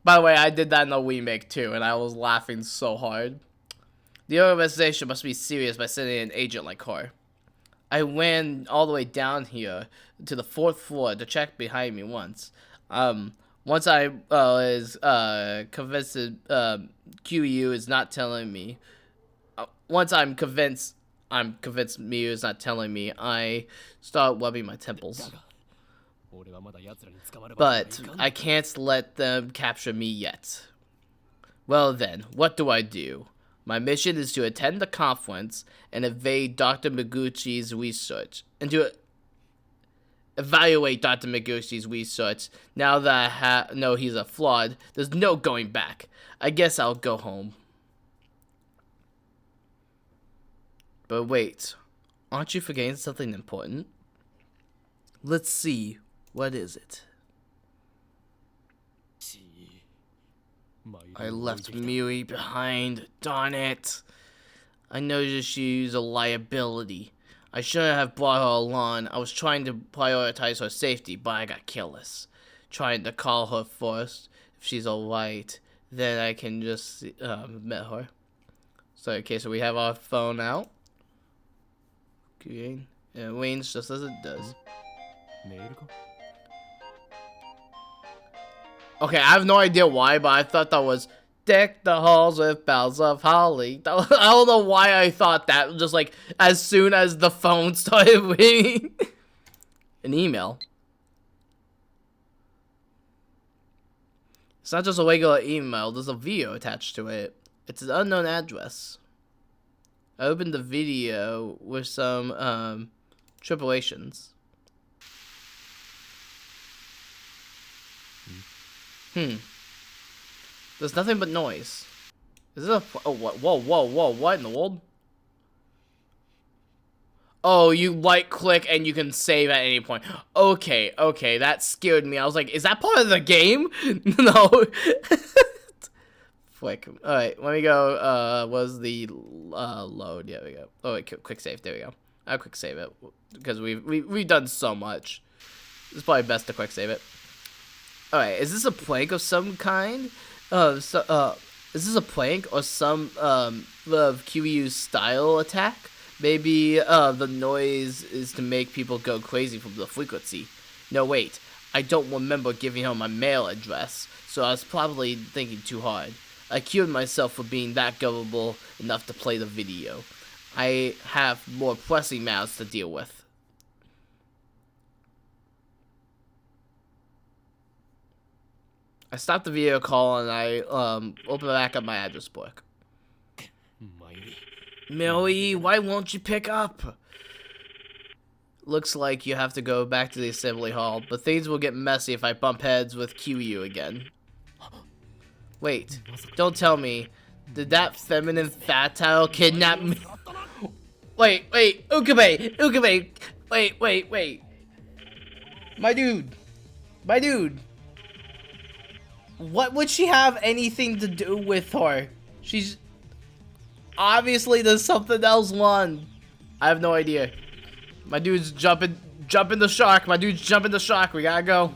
By the way, I did that in the remake too, and I was laughing so hard. The organization must be serious by sending an agent like her. I ran all the way down here to the 4th floor to check behind me once. Once I was convinced that Kiryu is not telling me. Once I'm convinced Miyu is not telling me, I start rubbing my temples. But I can't let them capture me yet. Well then, what do I do? My mission is to attend the conference and evade Dr. Miguchi's research. And to evaluate Dr. Miguchi's research. Now that I know he's a fraud, there's no going back. I guess I'll go home. But wait, aren't you forgetting something important? Let's see, what is it? I left Miui behind, darn it. I noticed she's a liability. I shouldn't have brought her along. I was trying to prioritize her safety, but I got careless. Trying to call her first. If she's alright, then I can just met her. So, okay, so we have our phone out. Okay, and it rings just as it does. Okay, I have no idea why, but I thought that was deck the halls with boughs of holly. I don't know why I thought that, just like as soon as the phone started ringing. An email. It's not just a regular email, there's a video attached to it. It's an unknown address. I opened the video with some tribulations. There's nothing but noise. Is this a... Oh, what? Whoa, whoa, whoa, what in the world? Oh, you right-click and you can save at any point. Okay, okay, that scared me. I was like, is that part of the game? No. Flick. Alright, let me go, was the, load. Yeah, we go. Oh, wait, quick save. There we go. I'll quick save it. Because we've done so much. It's probably best to quick save it. Alright, is this a prank of some kind? Is this a prank or some, of QEU's style attack? Maybe, the noise is to make people go crazy from the frequency. No, wait. I don't remember giving her my mail address, so I was probably thinking too hard. I cured myself for being that gullible enough to play the video. I have more pressing matters to deal with. I stopped the video call and I opened back up my address book. Millie, why won't you pick up? Looks like you have to go back to the assembly hall, but things will get messy if I bump heads with QU again. Wait, don't tell me. Did that feminine fatale kidnap me? Wait, Ukabe, wait. My dude. What would she have anything to do with her? She's... Obviously, there's something else on. I have no idea. My dude's jumping the shark. We gotta go.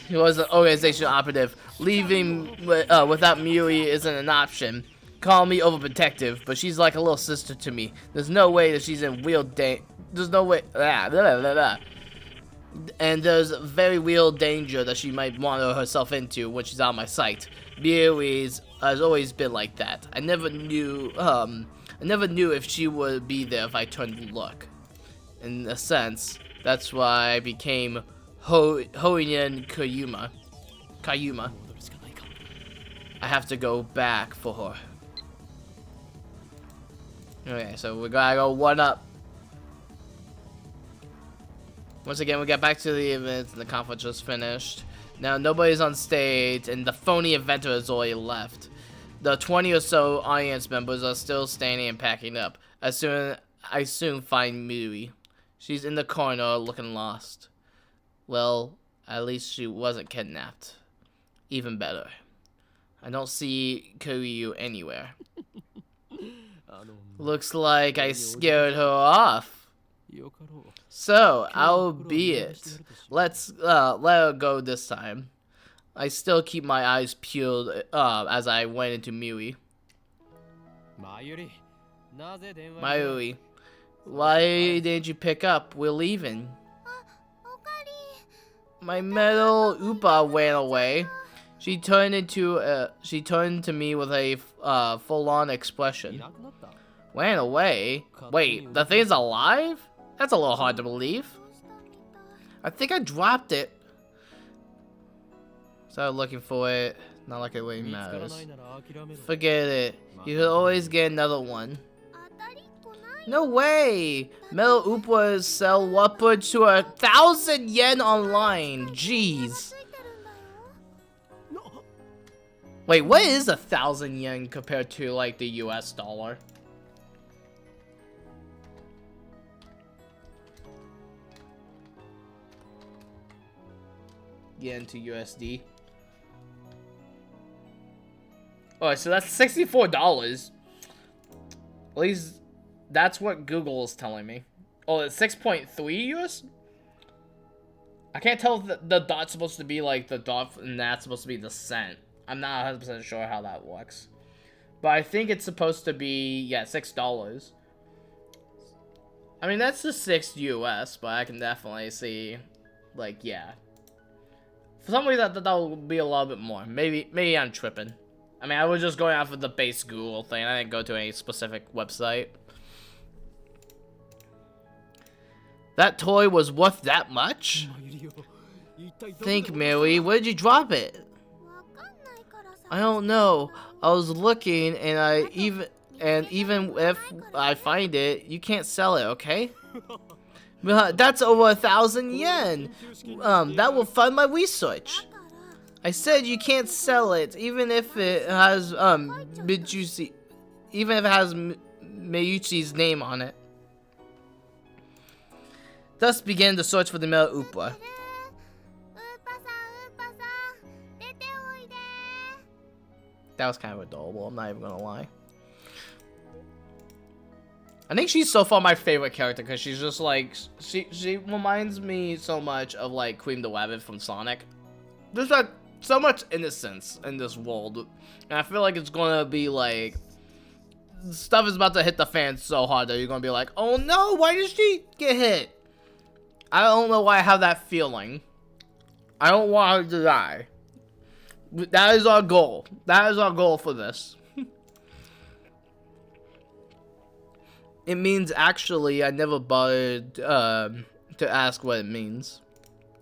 He was an organization operative. Leaving without Miui isn't an option. Call me overprotective, but she's like a little sister to me. There's no way that she's in real danger. There's no way. And there's very real danger that she might wander herself into when she's out of my sight. Miui has always been like that. I never knew if she would be there if I turned to look. In a sense, that's why I became Hoinen Kayuma. I have to go back for her. Okay, so we gotta go 1-up. Once again, we got back to the event and the conference just finished. Now nobody's on stage and the phony inventor has already left. The 20 or so audience members are still standing and packing up. I soon find Miui. She's in the corner looking lost. Well, at least she wasn't kidnapped. Even better. I don't see Kiryu anywhere. Looks like I scared her off. So, albeit, let's let her go this time. I still keep my eyes peeled as I went into Miui. Mayuri, why didn't you pick up? We're leaving. My metal Upa ran away. She turned to me with a full-on expression. Ran away? Wait, the thing's alive? That's a little hard to believe. I think I dropped it. Started looking for it. Not like it really matters. Forget it. You could always get another one. No way! Metal Upas sell upwards to 1,000 yen online. Jeez. Wait, what is 1,000 yen compared to like the US dollar? Yen to USD. Oh, so that's $64. At least That's what Google is telling me. Oh, it's 6.3 US? I can't tell if the dot's supposed to be like the dot and that's supposed to be the cent. I'm not 100% sure how that works. But I think it's supposed to be, yeah, $6. I mean, that's the 6 US, but I can definitely see, like, yeah. For some reason, I thought that would be a little bit more. Maybe I'm tripping. I mean, I was just going off of the base Google thing. I didn't go to any specific website. That toy was worth that much? Think, Mary, where did you drop it? I don't know. I was looking, and even if I find it, you can't sell it, okay? That's over 1,000 yen. That will fund my research. I said you can't sell it, even if it has Miyuchi's name on it. Thus began the search for the male Upa. That was kind of adorable, I'm not even gonna lie. I think she's so far my favorite character because she's just like, she reminds me so much of like Queen the Rabbit from Sonic. There's like so much innocence in this world, and I feel like it's gonna be like, stuff is about to hit the fan so hard that you're gonna be like, oh no, why did she get hit? I don't know why I have that feeling. I don't want her to die. That is our goal. That is our goal for this. It means actually, I never bothered to ask what it means.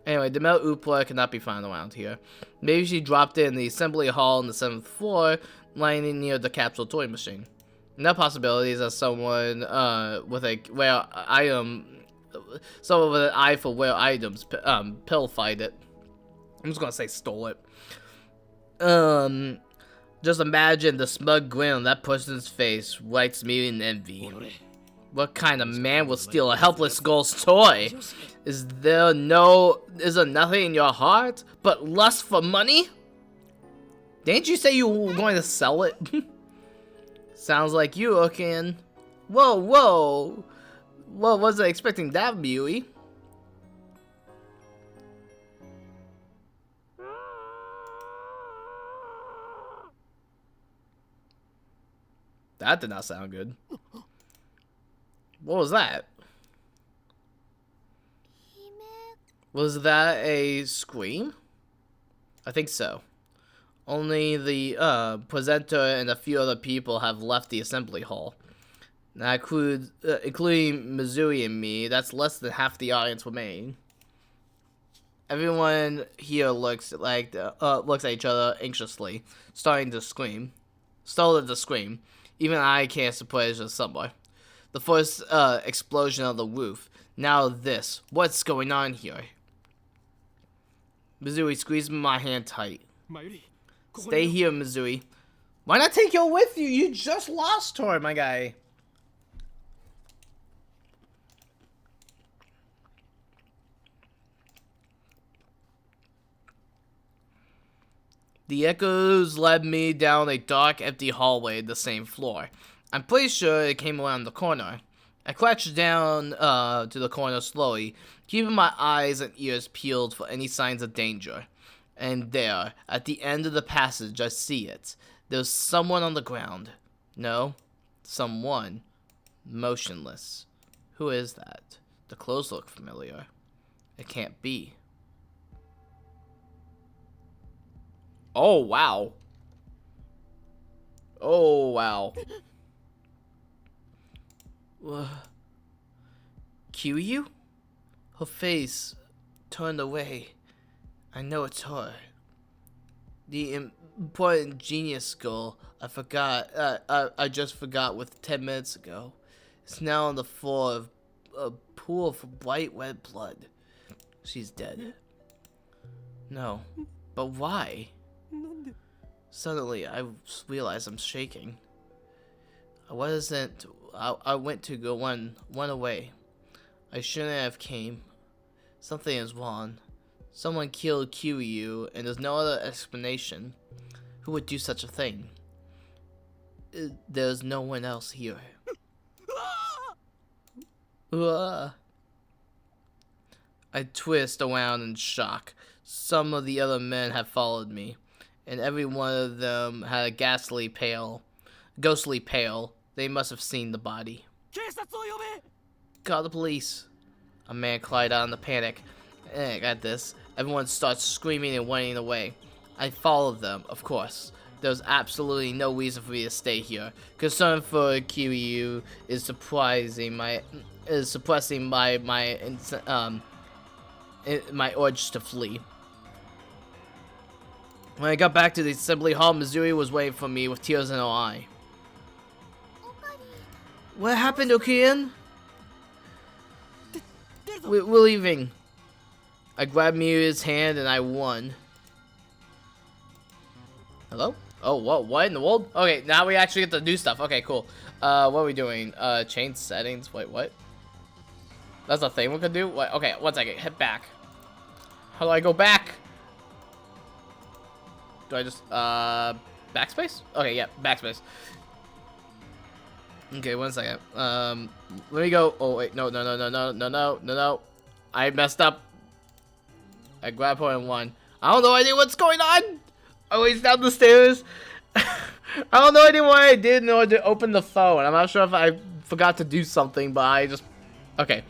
Anyway, the male Oopla cannot be found around here. Maybe she dropped it in the assembly hall on the 7th floor, lying near the capsule toy machine. Another possibility is that someone with a rare item, someone with an eye for rare items, pillified it. I'm just gonna say stole it. Just imagine the smug grin on that person's face, writes me in envy. What kind of man will steal a helpless girl's toy? Is there nothing in your heart but lust for money? Didn't you say you were going to sell it? Sounds like you looking. Whoa, whoa. Well, wasn't expecting that, Mui. That did not sound good. What was that? Was that a scream? I think so. Only the presenter and a few other people have left the assembly hall. Now, including Mizui and me, that's less than half the audience remaining. Everyone here looks at each other anxiously, started to scream. Even I can't suppress it somewhere. The first explosion of the roof. Now this. What's going on here? Mizui, squeeze my hand tight. Stay here, Mizui. Why not take her with you? You just lost her, my guy. The echoes led me down a dark, empty hallway the same floor. I'm pretty sure it came around the corner. I crouched down to the corner slowly, keeping my eyes and ears peeled for any signs of danger. And there, at the end of the passage, I see it. There's someone on the ground. No, someone motionless. Who is that? The clothes look familiar. It can't be. Oh, wow. Oh, wow. Kiryu? Her face turned away. I know it's her. The important genius skull I just forgot with 10 minutes ago. It's now on the floor of a pool of bright red blood. She's dead. No. But why? Suddenly, I realized I'm shaking. I went to go one away. I shouldn't have came. Something is wrong. Someone killed Kiryu, and there's no other explanation. Who would do such a thing? There's no one else here. Ugh. I twist around in shock. Some of the other men have followed me, and every one of them had a ghostly pale. They must have seen the body. Call the police. A man cried out in the panic. I got this. Everyone starts screaming and running away. I followed them, of course. There's absolutely no reason for me to stay here. Concern for Kiryu is suppressing my urge to flee. When I got back to the assembly hall, Missouri was waiting for me with tears in her eye. What happened, Okian? We're leaving. I grabbed Miu's hand and I won. Hello? Oh, what in the world? Okay, now we actually get to do stuff. Okay, cool. What are we doing? Change settings. Wait, what? That's a thing we can do? What? Okay, one second. Hit back. How do I go back? Do I just, backspace? Okay, yeah, backspace. Okay, one second. Let me go. Oh, wait, no. I messed up. I grabbed her and won. I don't know idea what's going on. I went down the stairs. I don't know idea what I did in order to open the phone. I'm not sure if I forgot to do something, but I just... Okay.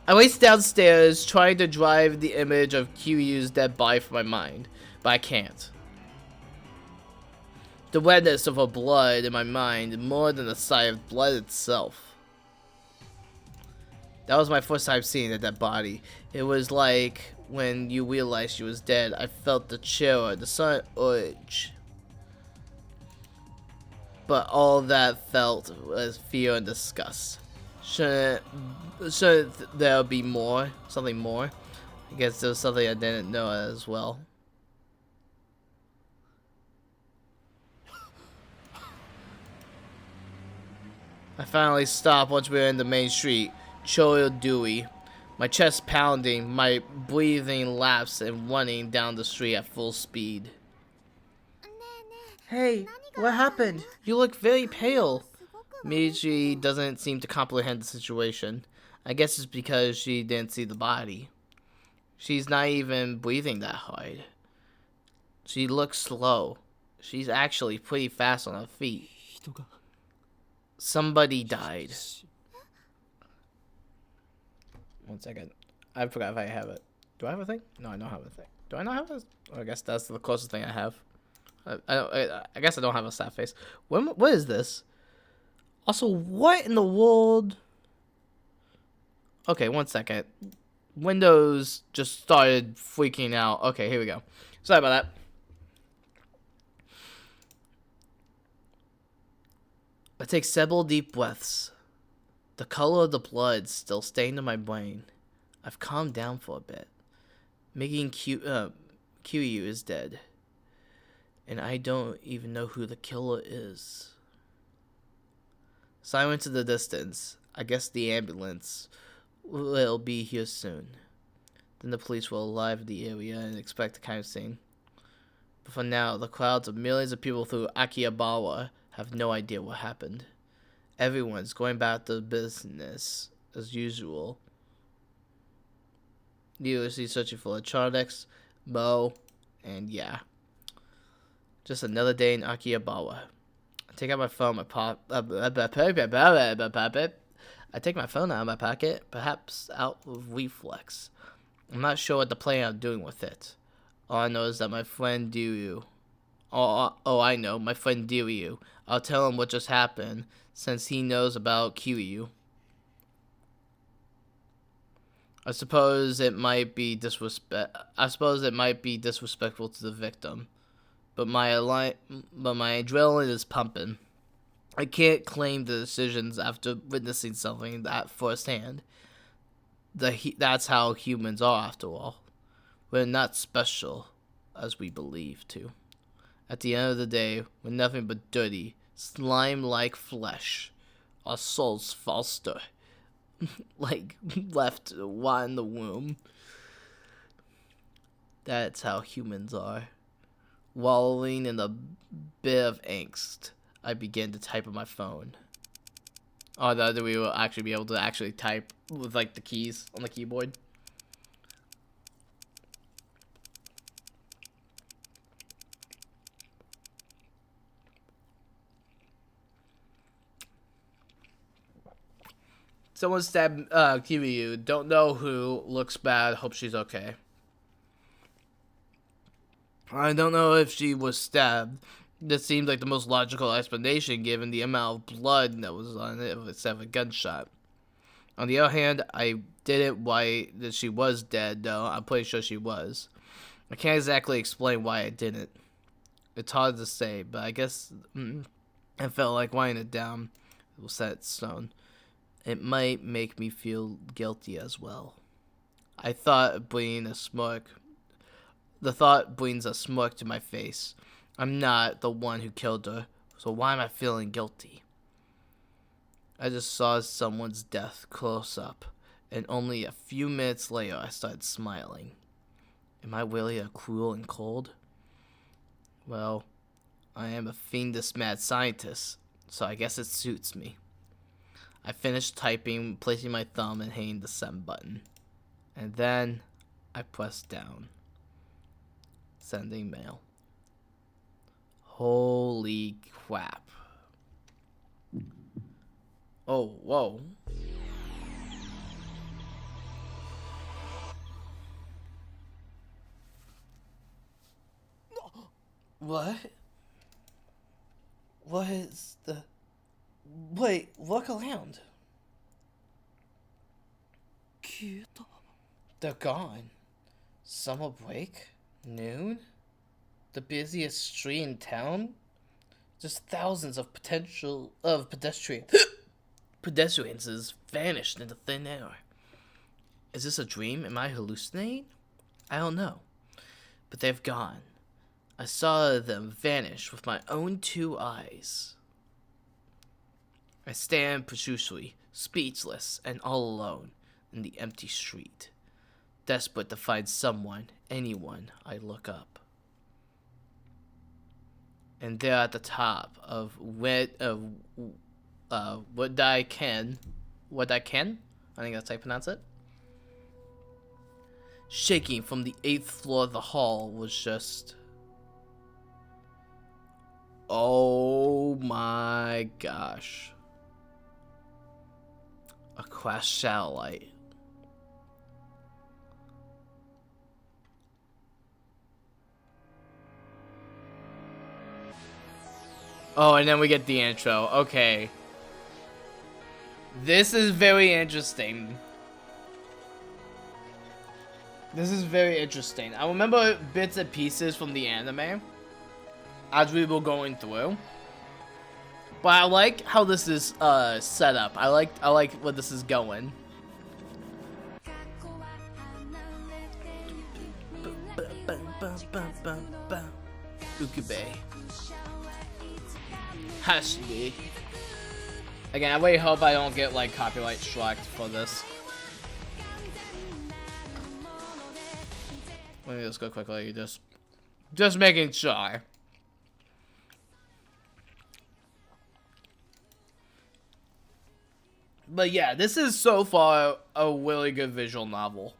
I raced downstairs trying to drive the image of Kiryu's dead body from my mind, but I can't. The redness of her blood in my mind more than the sight of blood itself. That was my first time seeing a dead body. It was like when you realized she was dead. I felt the chill, the sudden urge. But all that felt was fear and disgust. Shouldn't there be more? Something more? I guess there was something I didn't know as well. I finally stopped once we were in the main street. Chill dewy. My chest pounding, my breathing lapse and running down the street at full speed. Hey, what happened? You look very pale. Michi doesn't seem to comprehend the situation. I guess it's because she didn't see the body. She's not even breathing that hard. She looks slow. She's actually pretty fast on her feet. Somebody died. One second. I forgot if I have it. Do I have a thing? No, I don't have a thing. Do I not have this? Oh, I guess that's the closest thing I have. I guess I don't have a sad face. What is this? Also, what in the world? Okay, one second. Windows just started freaking out. Okay, here we go. Sorry about that. I take several deep breaths. The color of the blood still stained in my brain. I've calmed down for a bit. Making Kiryu is dead. And I don't even know who the killer is. Silence in the distance. I guess the ambulance will be here soon. Then the police will arrive at the area and expect a crime scene. But for now, the crowds of millions of people through Akihabara have no idea what happened. Everyone's going back to business as usual. Usually searching for electronics, Mo, and yeah. Just another day in Akihabara. I take out my phone, I take my phone out of my pocket, perhaps out of reflex. I'm not sure what the plan I'm doing with it. All I know is that my friend Diryu. I know, my friend Diryu. I'll tell him what just happened, since he knows about Kiryu. I suppose it might be disrespectful to the victim, but my adrenaline is pumping. I can't claim the decisions after witnessing something that firsthand. That's how humans are, after all. We're not special as we believe to. At the end of the day, we're nothing but dirty, slime-like flesh. Our souls foster, like left while in the womb. That's how humans are. Wallowing in a bit of angst, I began to type on my phone. Oh, that we will actually be able to actually type with like the keys on the keyboard. Someone stabbed Kiryu. Don't know who. Looks bad. Hope she's okay. I don't know if she was stabbed. This seems like the most logical explanation given the amount of blood that was on it instead of a gunshot. On the other hand, I didn't why that she was dead, though. I'm pretty sure she was. I can't exactly explain why I didn't. It's hard to say, but I guess I felt like writing it down. It will set in stone. It might make me feel guilty as well. I thought bringing a smirk. The thought brings a smirk to my face. I'm not the one who killed her, so why am I feeling guilty? I just saw someone's death close up, and only a few minutes later I started smiling. Am I really a cruel and cold? Well, I am a fiendish mad scientist, so I guess it suits me. I finished typing, placing my thumb and hitting the send button. And then I pressed down. Sending mail. Holy crap. Oh, whoa. What? What is the... Wait, look around. They're gone. Summer break? Noon? The busiest street in town? Just thousands of pedestrians has vanished into thin air. Is this a dream? Am I hallucinating? I don't know. But they've gone. I saw them vanish with my own 2 eyes. I stand profusely, speechless, and all alone in the empty street, desperate to find someone, anyone I look up. And there at the top of what I can, I think that's how you pronounce it. Shaking from the 8th floor of the hall was just... Oh my gosh. A crashed satellite. Oh, and then we get the intro. Okay. This is very interesting. This is very interesting. I remember bits and pieces from the anime as we were going through. But I like how this is set up. I like where this is going. Ukube. Hashigi. Again, I really hope I don't get like copyright struck for this. Let me just go quickly. Just making sure. But yeah, this is so far a really good visual novel.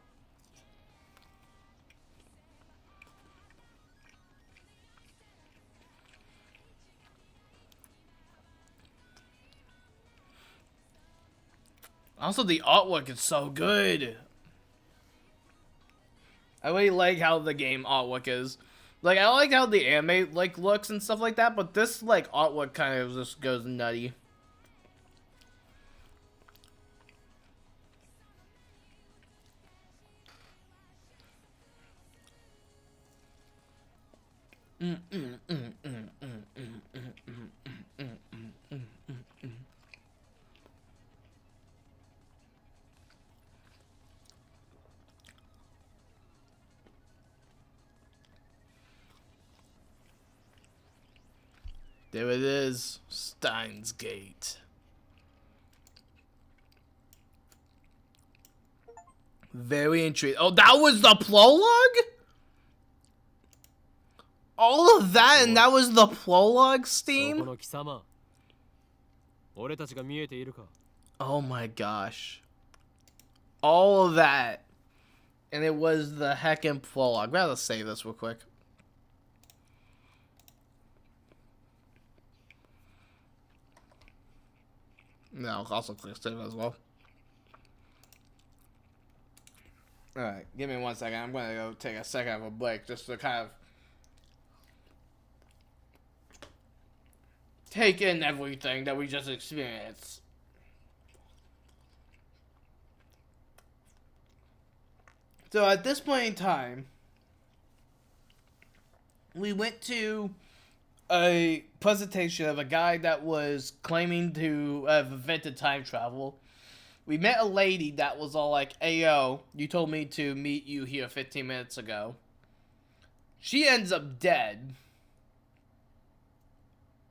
Also, the artwork is so good. I really like how the game artwork is. Like, I like how the anime like looks and stuff like that, but this like artwork kind of just goes nutty. There it is, Steins Gate. Very intriguing. Oh, that was the prologue? All of that, and that was the prologue, Steam? 俺たちが見えているか Oh my gosh. All of that. And it was the heckin' prologue. I'd rather save this real quick. No, I'll also click save as well. Alright, give me 1 second. I'm gonna go take a second of a break just to kind of take in everything that we just experienced. So at this point in time, we went to a presentation of a guy that was claiming to have invented time travel. We met a lady that was all like, "Ayo, you told me to meet you here 15 minutes ago." She ends up dead.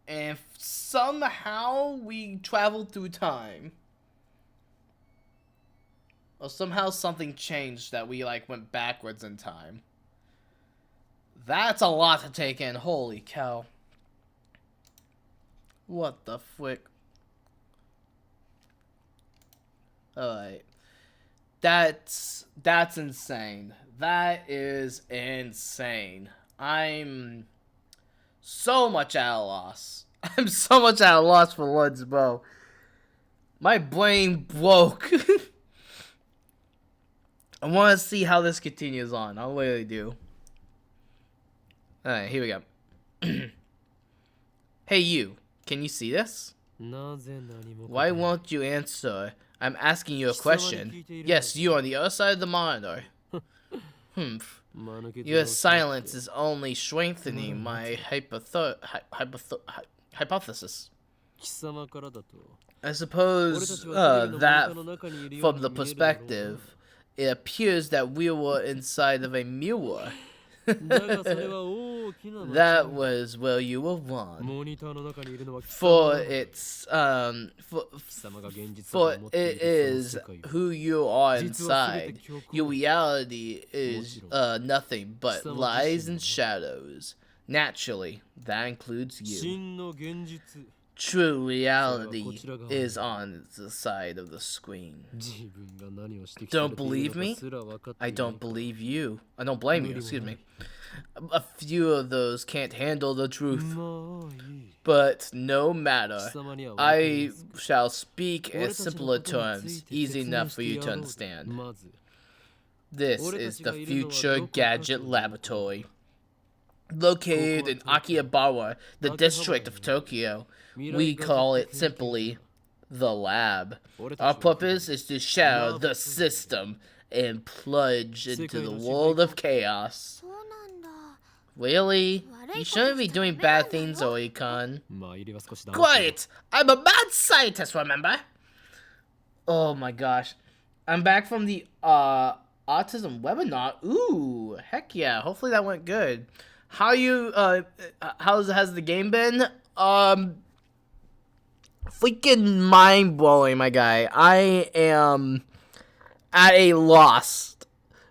And somehow we traveled through time. Or somehow something changed that we like went backwards in time. That's a lot to take in. Holy cow. What the frick? Alright. That's insane. That is insane. I'm so much at a loss. I'm so much at a loss for words, bro. My brain broke. I want to see how this continues on. I really do. Alright, here we go. Hey you, can you see this? Why won't you answer? I'm asking you a question. Yes, you on the other side of the monitor. Your silence is only strengthening my hypothesis. I suppose that from the perspective, it appears that we were inside of a mirror. That was where you were wrong. For it is who you are inside. Your reality is nothing but lies and shadows. Naturally, that includes you. True reality is on the side of the screen. Don't believe me? I don't believe you. I don't blame you, excuse me. A few of those can't handle the truth. But no matter, I shall speak in simpler terms, easy enough for you to understand. This is the Future Gadget Laboratory. Located in Akihabara, the district of Tokyo. We call it simply the lab. Our purpose is to shatter the system and plunge into the world of chaos. Really? You shouldn't be doing bad things, Oikon. Quiet! I'm a mad scientist, remember? Oh my gosh. I'm back from the autism webinar. Ooh, heck yeah. Hopefully that went good. How has the game been? Freaking mind-blowing, my guy. I am at a loss.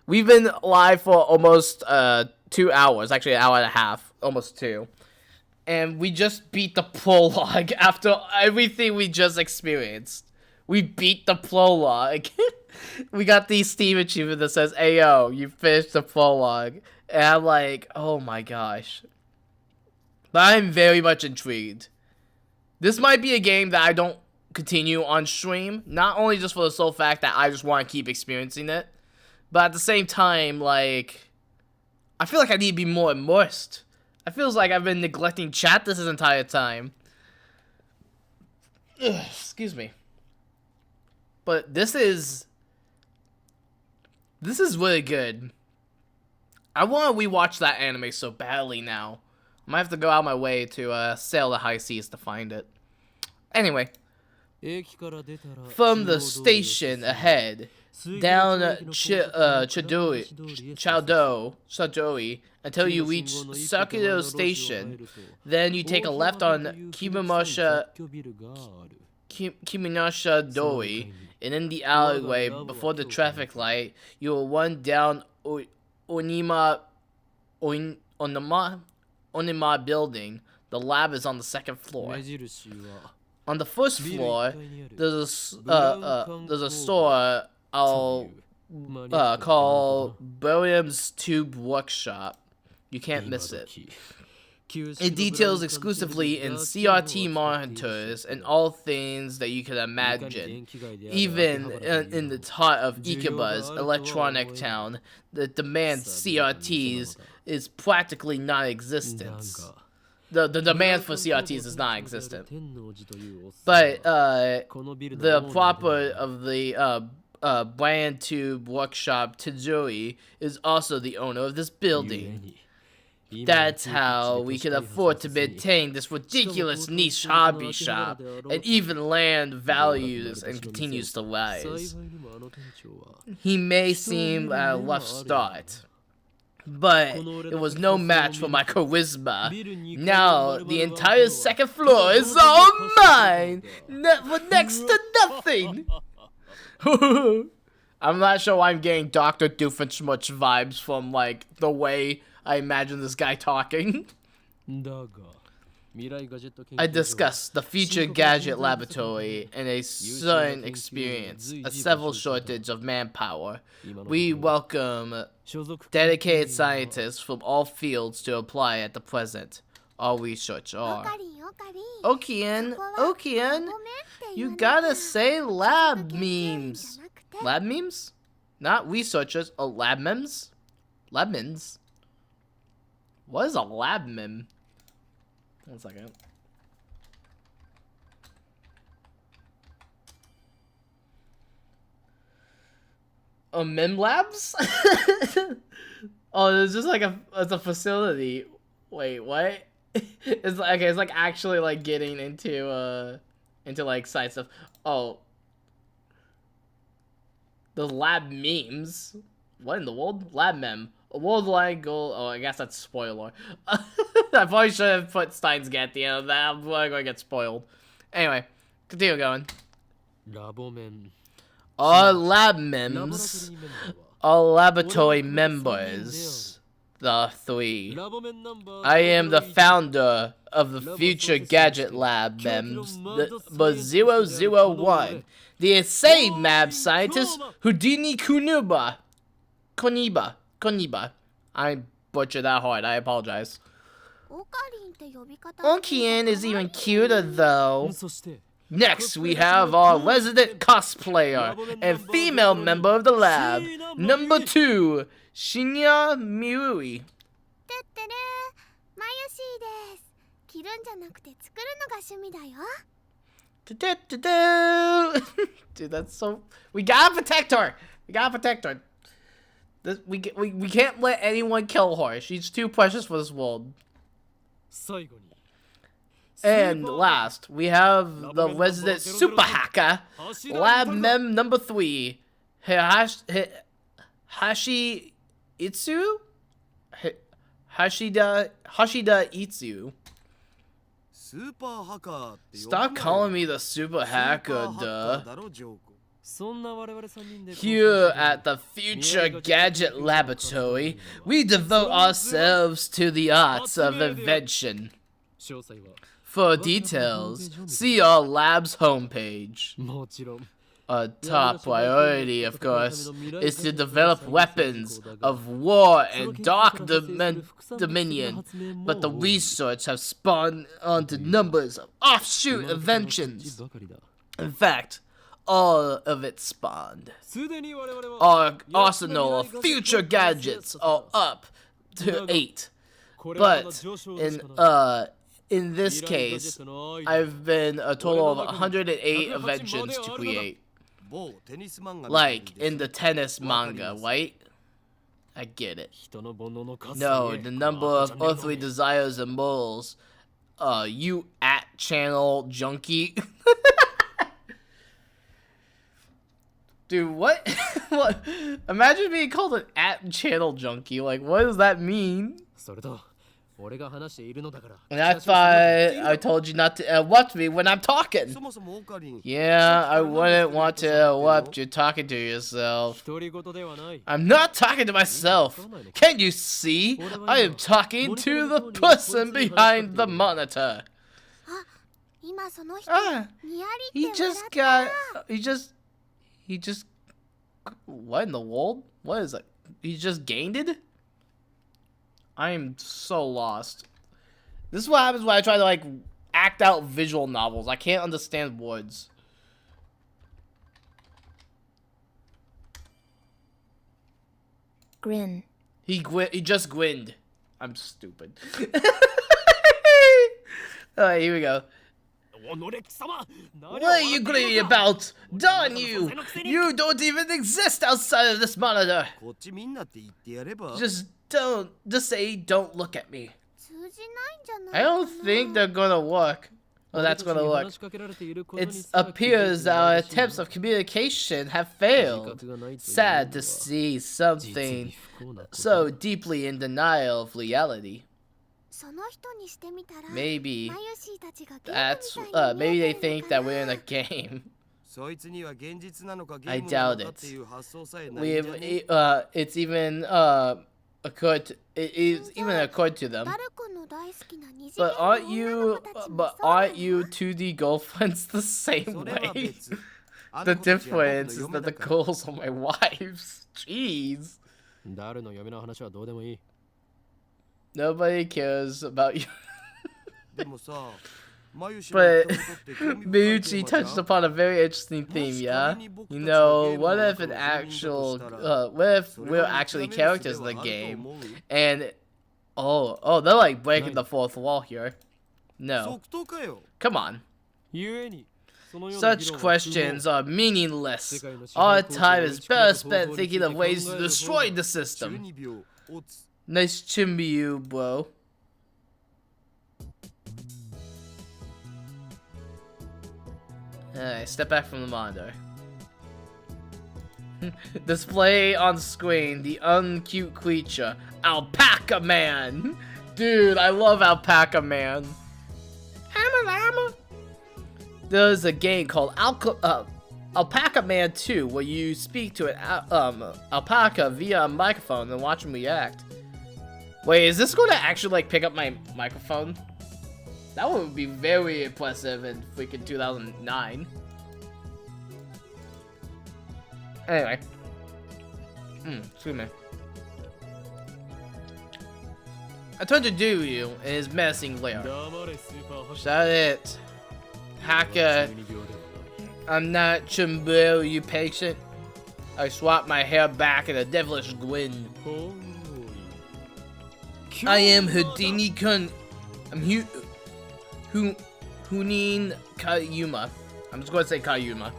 We've been live for almost 2 hours. Actually, an hour and a half. Almost 2. And we just beat the prologue after everything we just experienced. We beat the prologue. We got the Steam achievement that says, "Ayo, you finished the prologue." And I'm like, oh my gosh. But I'm very much intrigued. This might be a game that I don't continue on stream. Not only just for the sole fact that I just want to keep experiencing it. But at the same time, like, I feel like I need to be more immersed. I feels like I've been neglecting chat this entire time. Ugh, excuse me. But this is really good. I want to rewatch that anime so badly now. I might have to go out my way to sail the high seas to find it. Anyway, from the station ahead, down Chadoi until you reach Sakudo Station. Then you take a left on Kiminasha Doi, and in the alleyway before the traffic light, you will run down Onima building. The lab is on the second floor. On the first floor, there's a store I'll call William's Tube Workshop. You can't miss it. It details exclusively in CRT monitors and all things that you could imagine. Even in the heart of Ikeba's electronic town, the demand CRTs is practically non-existent. The demand for CRTs is non-existent. But the proper of the brand tube workshop, Tejuri, is also the owner of this building. That's how we can afford to maintain this ridiculous niche hobby shop, and even land values and continues to rise. He may seem a rough start, but it was no match for my charisma. Now the entire second floor is all mine, for next to nothing. I'm not sure why I'm getting Dr. Doofenshmirtz vibes from like the way I imagine this guy talking. I discussed the future gadget laboratory and a certain experience, a several shortage of manpower. We welcome dedicated scientists from all fields to apply at the present. All research are. Okian, you gotta say lab memes. Lab memes? Not researchers, or lab memes? Lab memes? What is a lab meme? 1 second. Mem labs? Oh, it's just like it's a facility. Wait, what? It's like, okay, it's like actually like getting into like side stuff. Oh. The lab memes. What in the world? Lab mem. A worldwide goal. Oh, I guess that's spoiler. I probably should have put Steins at the end of that. I'm going to get spoiled. Anyway, continue going. All lab mems. All laboratory members. The 3. I am the founder of the Future Gadget Lab mems. But 001. The essay mab scientist Houdini Koniba. I butchered that hard. I apologize. Okian is even cuter though. Next, we have our resident cosplayer and female member of the lab, number 2, Shinya Miui. Dude, that's so. We gotta protect her. We can't let anyone kill her. She's too precious for this world. And last, we have the resident super hacker, lab mem number 3, Hashida Itsu. Stop calling me the super hacker, duh. Here at the Future Gadget Laboratory, we devote ourselves to the arts of invention. For details, see our lab's homepage. Our top priority, of course, is to develop weapons of war and dark dominion, but the research has spawned onto numbers of offshoot inventions. In fact, all of it spawned. Our arsenal of future gadgets are up to 8. But in this case, I've been a total of 108 inventions to create. Like in the tennis manga, right? I get it. No, the number of earthly desires and morals. You @channel junkie. Dude, what? What? Imagine being called an @channel junkie. Like, what does that mean? And I thought I told you not to interrupt me when I'm talking. Yeah, I wouldn't want to interrupt you talking to yourself. I'm not talking to myself. Can't you see? I am talking to the person behind the monitor. 今その人 Ah, にやり he って笑 just ったら got. He just. What in the world? What is it? He just gained it? I am so lost. This is what happens when I try to like act out visual novels. I can't understand words. Grin. He just grinned. I'm stupid. Alright, here we go. What are you grinning about? Darn you! You don't even exist outside of this monitor! こっちみんなって言ってやれば Just say don't look at me. 通じないんじゃない I か don't な think they're gonna work. Oh, that's gonna work. It appears our attempts of communication have failed. Sad to see something so deeply in denial of reality. その人にしてみたら Maybe マユシーたちがゲーム that's みたいに見 maybe え they てる think のか that な we're in a game. そいつには現実なのかゲ I ームな doubt のか it. っていう発想さえないんじゃね It's even occurred to them. バル君の大好きな二次 But 元の aren't 女 you の子たちもそうな aren't の you 2D girlfriends the same それは way? 別あ The の子たちは僕の difference is 嫁 that だ the から girls are my wives. Jeez. 誰の嫁の話はどうでもいい。 Nobody cares about you. でもさマユシの言っ But たことって興味深いテ Miyuchi ーマじゃん touched upon a very interesting theme, yeah? You know, what if what if we're actually characters in the game? And, they're like breaking the fourth wall here. No. 即答かよ Come on. ゆえに、そのような議 Such 論は questions are meaningless. Our time is better spent thinking of ways to destroy the system. 12秒オツ Nice chimney, bro. Alright, step back from the monitor. Display on screen the uncute creature, Alpaca Man. Dude, I love Alpaca Man. There's a game called Alpaca Man 2 where you speak to an alpaca via a microphone and watch him react. Wait, is this going to actually like pick up my microphone? That would be very impressive in freaking 2009. Anyway. Excuse me. I turned to Duru in his menacing lair. 黙れスーパーハッ Shut it. Hacker, 12秒では I'm not Chimbo, you patient. I swapped my hair back in a devilish grin. ない。ほーい I am Houdini Kun. I'm Hunin Kayuma. I'm just going to say Kayuma.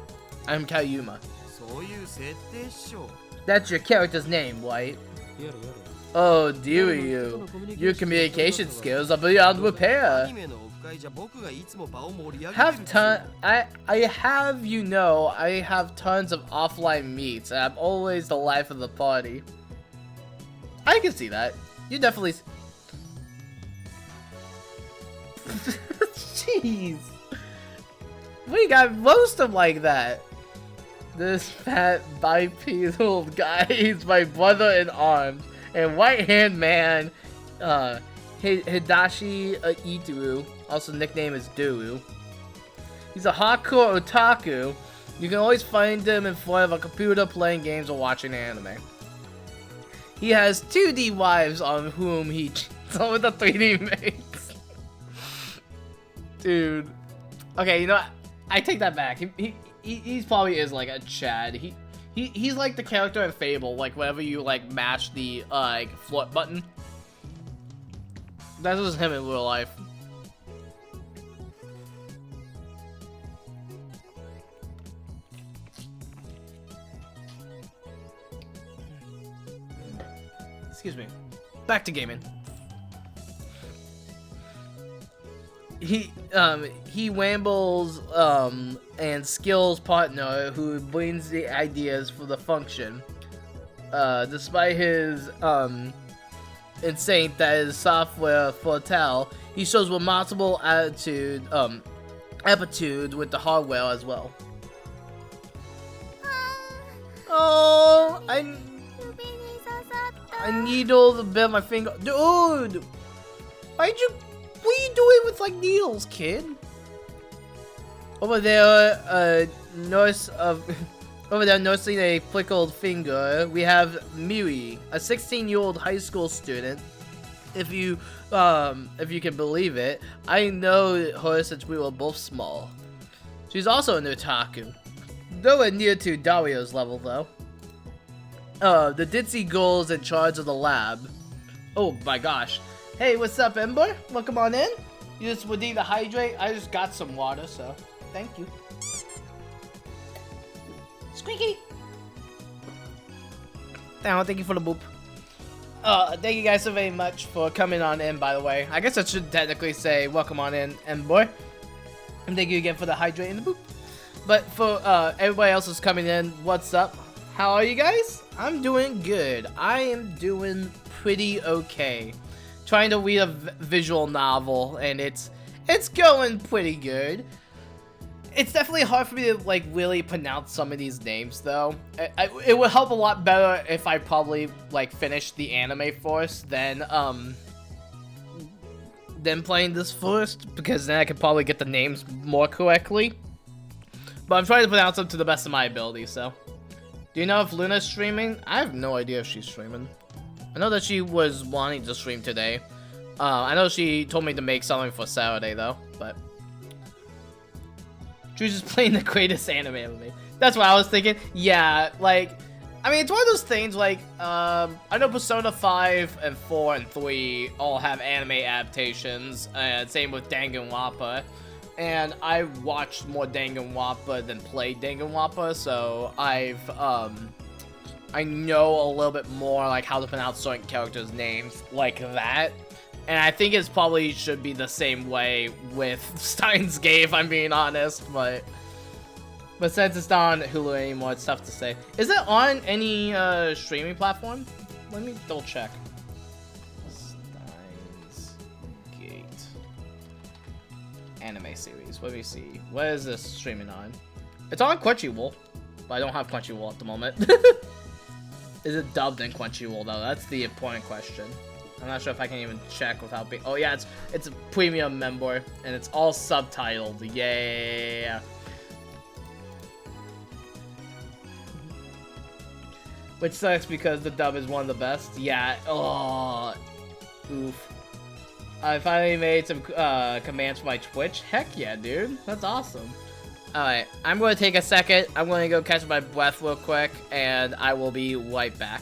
I'm Kayuma. そういう設定っしょ That's your character's name, right? やれやれ Oh, dear you. Your communication skills are beyond ア repair. ニメのオフ会じゃ僕がいつも場を盛り上げてる Have んです ton よ I have you know I have tons of offline meets and I'm always the life of the party. I can see that. You definitely Jeez. We got roast him like that. This fat bipedal guy is my brother in arms. And right hand man, Hidashi Ituru, also nicknamed as Duru. He's a hardcore otaku. You can always find him in front of a computer playing games or watching anime. He has 2D wives on whom he cheats on with the 3D mates. Dude. Okay, you know what? I take that back. He probably is like a Chad. He's like the character in Fable, like whenever you like mash the like float button. That's just him in real life. Excuse me. Back to gaming. He Wambles and Skills partner who brings the ideas for the function. Despite his insane that is software foretell, he shows remarkable aptitude with the hardware as well. Oh, I 指に刺さった I needle bit my finger. Dude! What are you doing with like needles, kid? Over there, nurse of over there nursing a flickled finger, we have Miri, a 16-year-old high school student. If you can believe it, I know her since we were both small. She's also an otaku. Nowhere near to Dario's level though. The ditzy girl's in charge of the lab. Oh my gosh. Hey, what's up, Ember? Welcome on in. You just would need to hydrate. I just got some water, so thank you. Squeaky. Thank you for the boop. Thank you guys so very much for coming on in, by the way. I guess I should technically say welcome on in, Ember. And thank you again for the hydrate and the boop. But for everybody else who's coming in, what's up? How are you guys? I'm doing good. I am doing pretty okay. Trying to read a visual novel, and it's going pretty good. It's definitely hard for me to like really pronounce some of these names, though. It would help a lot better if I probably like finished the anime first, then playing this first, because then I could probably get the names more correctly. But I'm trying to pronounce them to the best of my ability. So, do you know if Luna's streaming? I have no idea if she's streaming. I know that she was wanting to stream today. I know she told me to make something for Saturday though, but she was just playing the greatest anime ever made. That's what I was thinking. Yeah, like, I mean, it's one of those things, like, I know Persona 5 and 4 and 3 all have anime adaptations, and same with Danganronpa. And I watched more Danganronpa than played Danganronpa, so I know a little bit more, like, how to pronounce certain characters' names like that. And I think it's probably should be the same way with Steins Gate, if I'm being honest, but since it's not on Hulu anymore, it's tough to say. Is it on any streaming platform? Let me double check. Steins Gate anime series. Let me see. What is this streaming on? It's on Crunchyroll, but I don't have Crunchyroll at the moment. Is it dubbed in Crunchyroll though? That's the important question. I'm not sure if I can even check without being. Oh yeah, it's a premium member and it's all subtitled. Yeah. Which sucks because the dub is one of the best. Yeah. Oh. Oof. I finally made some commands for my Twitch. Heck yeah, dude. That's awesome. Alright, I'm going to take a second. I'm going to go catch my breath real quick, and I will be right back.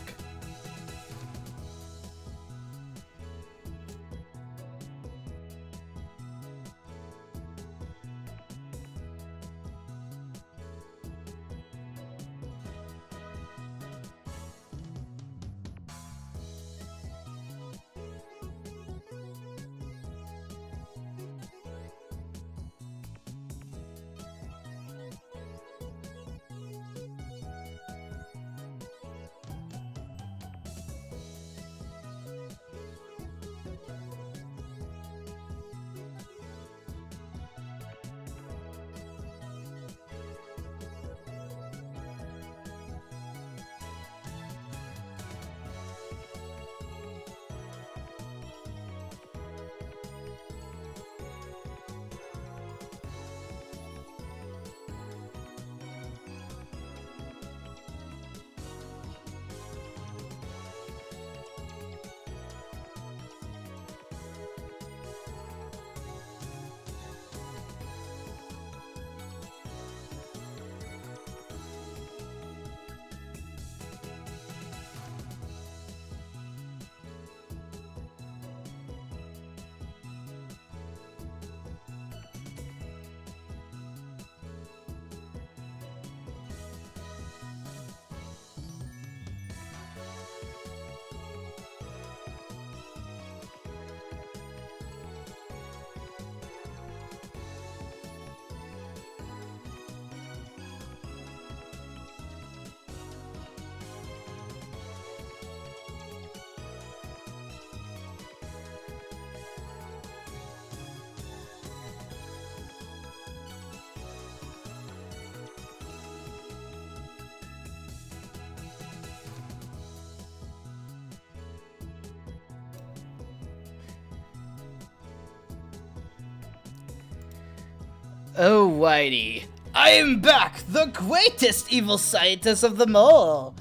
Oh, Whitey. I am back, the greatest evil scientist of them all.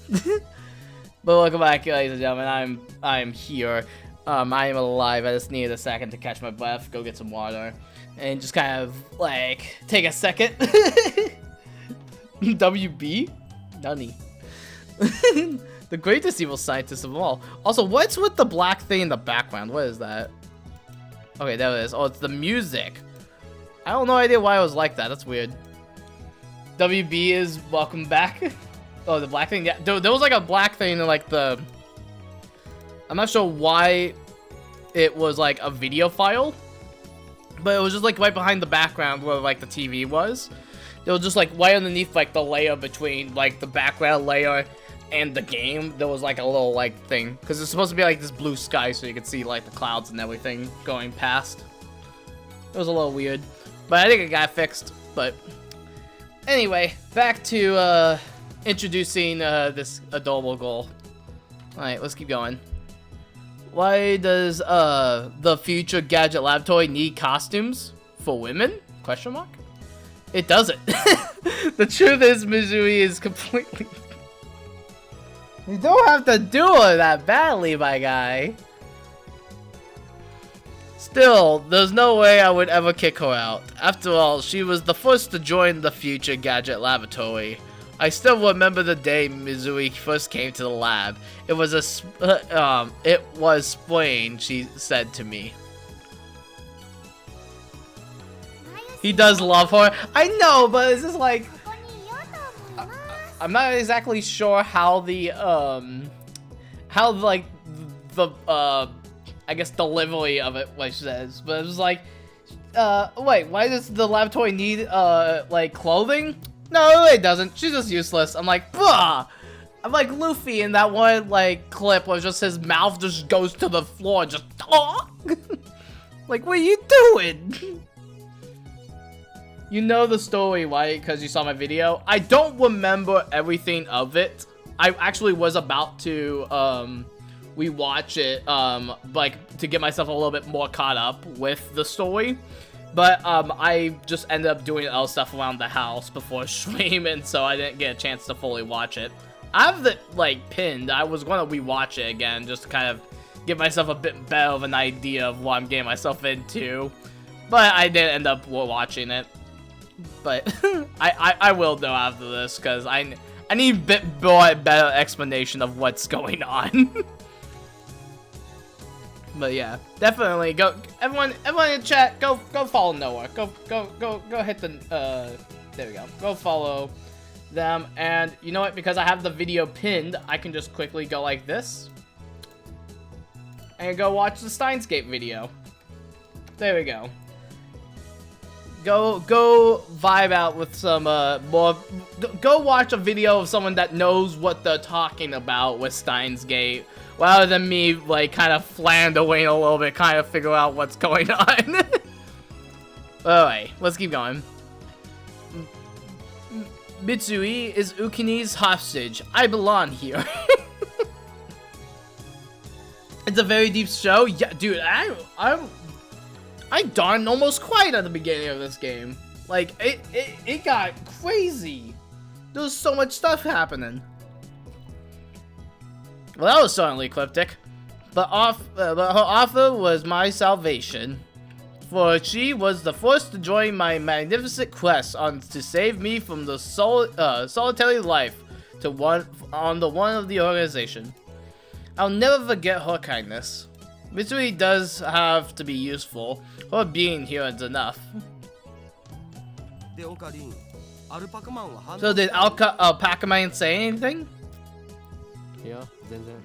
But welcome back, ladies and gentlemen. I'm here. I am alive. I just needed a second to catch my breath, go get some water, and just kind of like take a second. WB? Dunny. The greatest evil scientist of all. Also, what's with the black thing in the background? What is that? Okay, there it is. Oh, it's the music. I don't know idea why it was like that. That's weird. WB is welcome back. Oh, the black thing. Yeah, there was like a black thing in like the. I'm not sure why it was like a video file, but it was just like right behind the background where like the TV was. It was just like right underneath like the layer between like the background layer and the game. There was like a little like thing because it's supposed to be like this blue sky, so you could see like the clouds and everything going past. It was a little weird, but I think it got fixed. But anyway, back to introducing this adorable girl. All right, let's keep going. Why does the future gadget laboratory need costumes for women? Question mark. It doesn't. The truth is, Mizui is completely. You don't have to do it that badly, my guy. Still, there's no way I would ever kick her out. After all, she was the first to join the future gadget laboratory. I still remember the day Mizui first came to the lab. It was spring, she said to me. He does love her. I know, but it's just like I'm not exactly sure how the I guess delivery of it what she says, but it was like wait, why does the laboratory need like clothing? No, it doesn't. She's just useless. I'm like, bah! I'm like Luffy in that one like clip where just his mouth just goes to the floor, just talk. Like, what are you doing? You know the story, right? Because you saw my video. I don't remember everything of it. I actually was about to rewatch it, like to get myself a little bit more caught up with the story. But I just ended up doing other stuff around the house before stream, and so I didn't get a chance to fully watch it. I have it like pinned. I was gonna rewatch it again just to kind of give myself a bit better of an idea of what I'm getting myself into. But I did end up watching it. But I will though after this because I need a bit more better explanation of what's going on. But yeah, definitely go everyone in chat, go follow Noah. Go hit the there we go. Go follow them, and you know what, because I have the video pinned, I can just quickly go like this and go watch the Steins video. There we go. Go vibe out with some more. Go watch a video of someone that knows what they're talking about with Steins Gate, rather than me like kind of flandering a little bit, kind of figure out what's going on. Alright, let's keep going. Mitsui is Ukini's hostage. I belong here. It's a very deep show. Yeah, dude, I darn almost cried at the beginning of this game. Like, it got crazy. There was so much stuff happening. Well, that was certainly cryptic. But her offer was my salvation. For she was the first to join my magnificent quest to save me from the solitary life on the one of the organization. I'll never forget her kindness. Mitsui does have to be useful. Her being here is enough. So did Alpaca Man say anything? Yeah,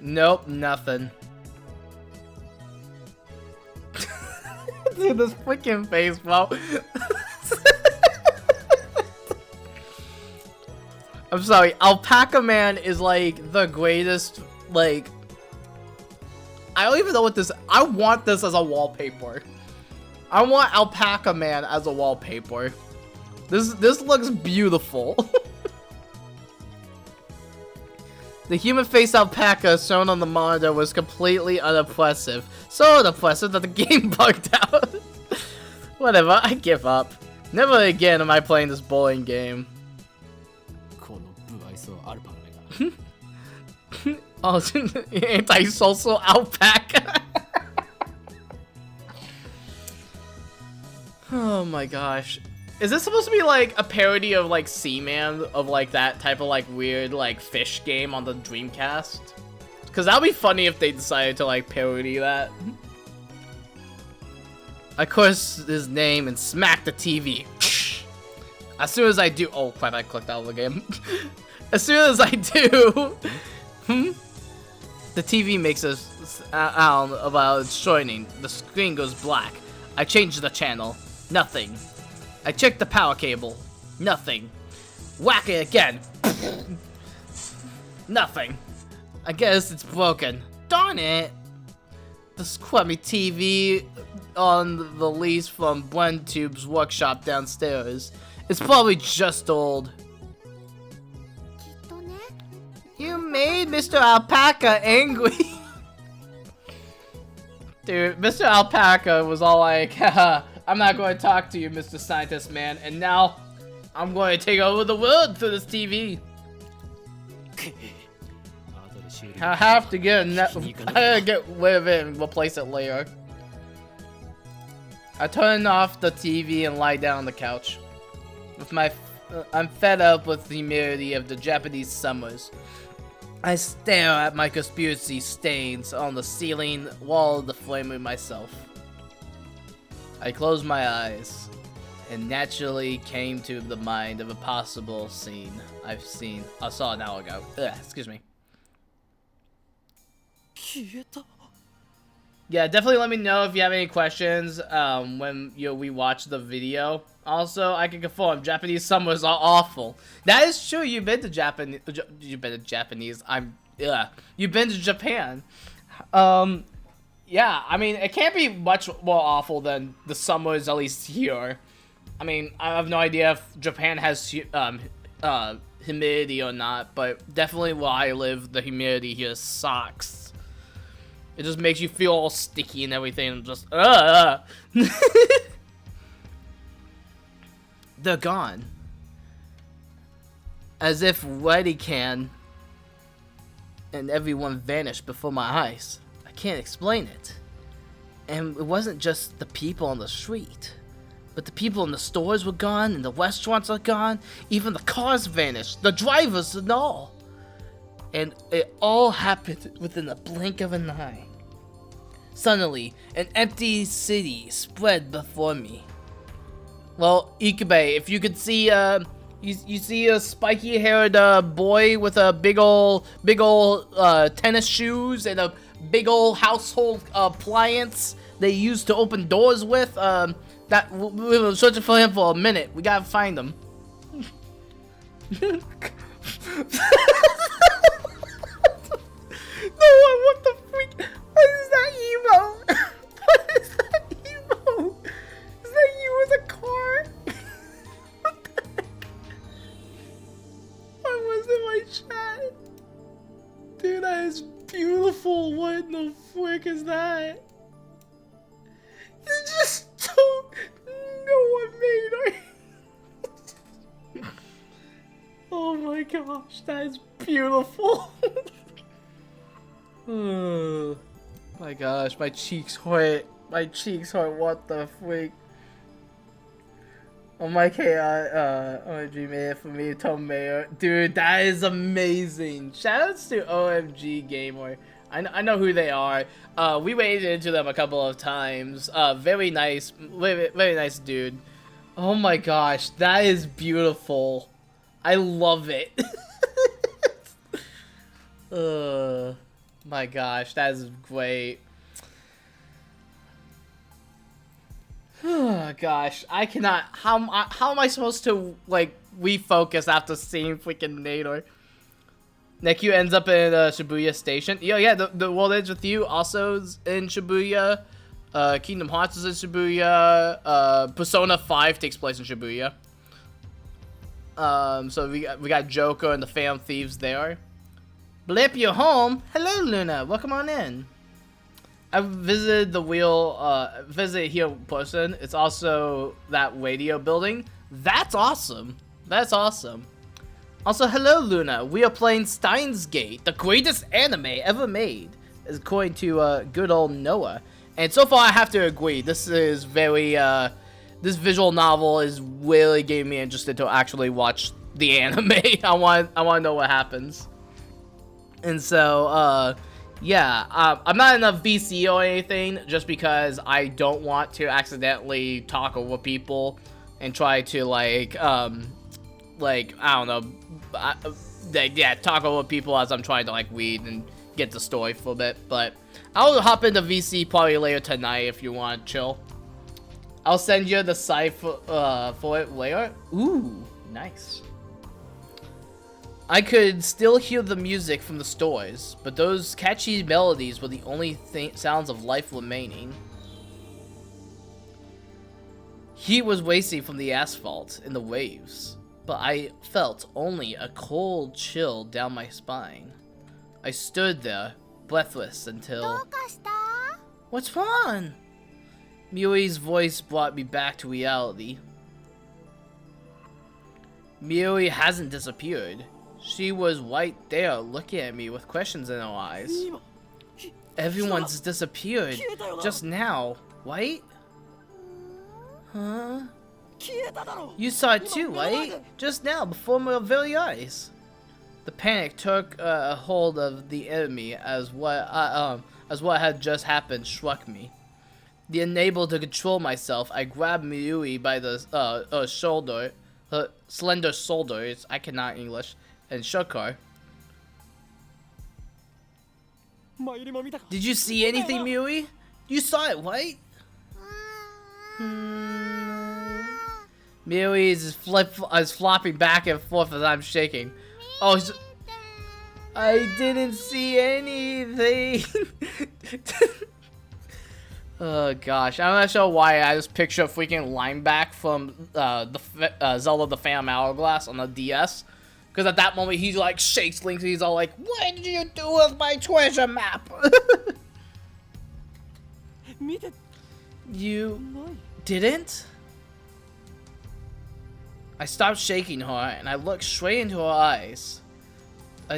Nope, nothing. Dude, this freaking face, bro. I'm sorry, Alpaca Man is like the greatest, like, I don't even know what this, I want this as a wallpaper. I want Alpaca Man as a wallpaper. This looks beautiful. The human face alpaca shown on the monitor was completely unimpressive. So unimpressive that the game bugged out. Whatever, I give up. Never again am I playing this bowling game. この不愛想アルパカめが Oh, anti-social alpaca. Oh my gosh. Is this supposed to be like a parody of like Seaman, of like that type of like weird like fish game on the Dreamcast? Cause that would be funny if they decided to like parody that. I cursed his name and smacked the TV. As soon as I do, oh crap, I clicked out of the game. As soon as I do, the TV makes a sound about its joining. The screen goes black. I change the channel. Nothing. I check the power cable. Nothing. Whack it again. Nothing. I guess it's broken. Darn it. This crummy TV on the lease from Blentube's workshop downstairs. It's probably just old. きっとね You made Mr. Alpaca angry. Dude, Mr. Alpaca was all like, haha, I'm not going to talk to you, Mr. Scientist Man, and now I'm going to take over the world through this TV. I have to get I gotta get rid of it and replace it later. I turn off the TV and lie down on the couch. With my, I'm fed up with the humidity of the Japanese summers. I stare at my conspiracy stains on the ceiling wall of the frame with myself. I close my eyes and naturally came to the mind of a possible scene I saw an hour ago. Ugh, excuse me. 消えた Yeah, definitely let me know if you have any questions when we watch the video. Also, I can confirm Japanese summers are awful. That is true. You've been to Japan. You've been to Japanese. You've been to Japan. Yeah. I mean, it can't be much more awful than the summers, at least here. I mean, I have no idea if Japan has humidity or not, but definitely where I live, the humidity here sucks. It just makes you feel all sticky and everything, and just They're gone. As if Whitey can and everyone vanished before my eyes. I can't explain it. And it wasn't just the people on the street, but the people in the stores were gone, and the restaurants are gone. Even the cars vanished, the drivers and all. And it all happened within a blink of an eye. Suddenly, an empty city spread before me. Well, Ikebe, if you could see, you see a spiky-haired boy with a big ol' tennis shoes and a big ol' household appliance they use to open doors with. That we were searching for him for a minute. We gotta find him. No, what the freak? What is that emo? What is that emo? Is that you with a car? What the heck? What was in my chat? Dude, that is beautiful. What in the frick is that? It just don't. No one made her. Oh my gosh, that is beautiful. Oh my gosh, my cheeks hurt. My cheeks hurt. What the freak? Oh my god, OMG made it for me, Tom Mayer. Dude, that is amazing. Shoutouts to OMG Gamer. I know who they are. We waded into them a couple of times. Very nice, very nice dude. Oh my gosh, that is beautiful. I love it. My gosh, that is great. Oh gosh, I cannot. How am I supposed to like refocus after seeing freaking Nador? Nekyu ends up in Shibuya Station. Yeah, the World Ends With You also is in Shibuya. Kingdom Hearts is in Shibuya. Persona 5 takes place in Shibuya. So we got Joker and the Phantom Thieves there. Blip, you're home. Hello, Luna. Welcome on in. I've visited the visit here in person. It's also that radio building. That's awesome. That's awesome. Also, hello, Luna. We are playing Steins Gate, the greatest anime ever made, according to good old Noah. And so far, I have to agree. This is very, this visual novel is really getting me interested to actually watch the anime. I want to know what happens. And so, yeah, I'm not in a VC or anything, just because I don't want to accidentally talk over people and try to like I don't know, talk over people as I'm trying to like read and get the story for a bit. But I'll hop into VC probably later tonight if you want to chill. I'll send you the site for it later. Ooh, nice. I could still hear the music from the stores, but those catchy melodies were the only sounds of life remaining. Heat was racing from the asphalt in the waves, but I felt only a cold chill down my spine. I stood there, breathless until... What's wrong? Miui's voice brought me back to reality. Miui hasn't disappeared. She was right there looking at me with questions in her eyes. Everyone's disappeared just now, right? Huh? You saw it too, right? Just now, before my very eyes. The panic took a hold of the enemy as what had just happened struck me. The unable to control myself, I grabbed Miui by the shoulder, her slender shoulders. I cannot English. And shook her. Did you see anything, Miui? You saw it, right? Miui is flopping back and forth as I'm shaking. Oh, I didn't see anything. Oh gosh, I'm not sure why I just picture a freaking lineback from Zelda the Phantom Hourglass on the DS. Because at that moment, he like shakes Link, and he's all like, "What did you do with my treasure map?" You didn't? I stopped shaking her, and I looked straight into her eyes.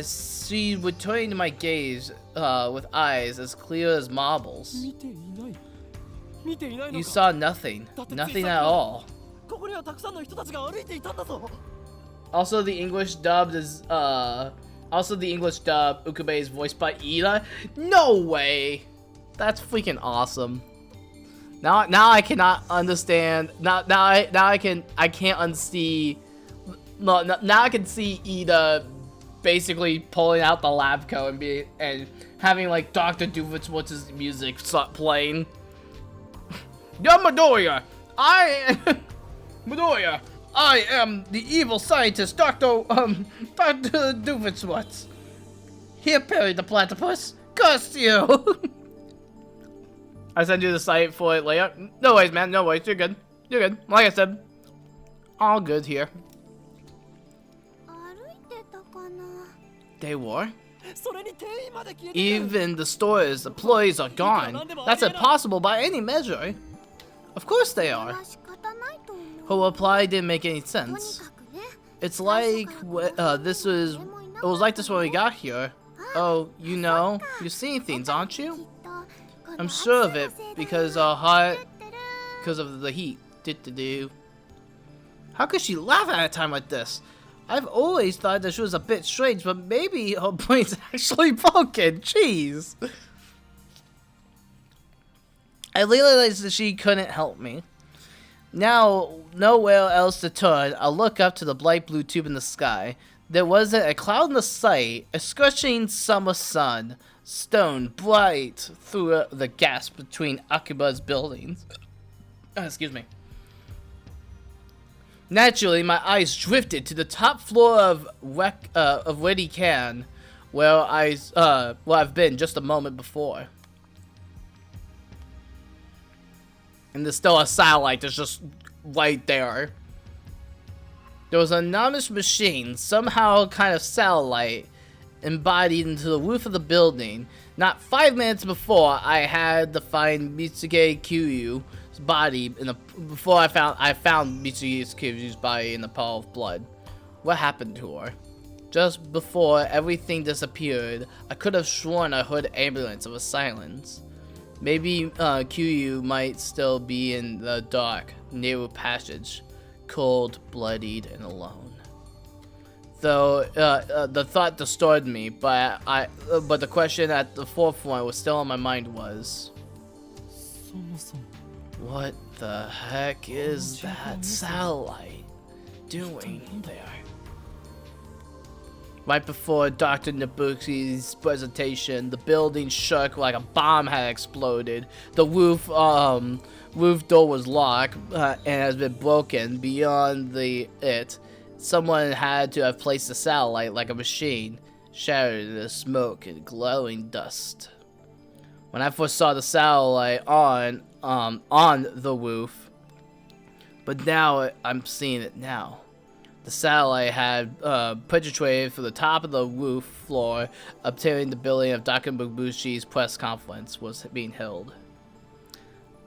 She returned my gaze with eyes as clear as marbles. You saw nothing. Nothing at all. Also, the English dub Ukube is voiced by Ida. No way! That's freaking awesome. Now I cannot understand. Now I can't unsee. No, now I can see Ida basically pulling out the lab coat and having like Dr. Doofenshmirtz's music playing. Yo, Midoriya! Midoriya! I am the evil scientist, Dr. Doofenshmirtz. Here, Perry the Platypus. Curse you! I send you the site for it later. No worries, man. No worries. You're good. You're good. Like I said, all good here. They were? Even the store's employees are gone. That's impossible by any measure. Of course they are. Her reply didn't make any sense. It's like it was like this when we got here. Oh, you know, you're seeing things, aren't you? I'm sure of it because because of the heat. How could she laugh at a time like this? I've always thought that she was a bit strange, but maybe her brain's actually broken. Jeez. I realized that she couldn't help me. Now, nowhere else to turn, I look up to the bright blue tube in the sky. There wasn't a cloud in the sight. A scorching summer sun shone bright through the gaps between Akiba's buildings. Excuse me. Naturally, my eyes drifted to the top floor of Ready Can, where I've been just a moment before. And there's still a satellite that's just right there. There was an anonymous machine, somehow kind of satellite, embodied into the roof of the building. Not 5 minutes before, I had to find Mitsuge Kiryu's body before I found Mitsuge Kiryu's body in a pool of blood. What happened to her? Just before everything disappeared, I could have sworn I heard ambulance of a silence. Maybe Kiryu might still be in the dark, narrow passage, cold, bloodied, and alone. Though the thought distorted me, but the question at the forefront was still on my mind was, what the heck is that satellite doing there? Right before Dr. Nobuki's presentation, the building shook like a bomb had exploded. The roof door was locked and has been broken. Beyond it, someone had to have placed the satellite like a machine, shattered in the smoke and glowing dust. When I first saw the satellite on the roof, but now I'm seeing it now. The satellite had penetrated through the top of the roof floor, obtaining the building of Dr. Nobushi's press conference was being held.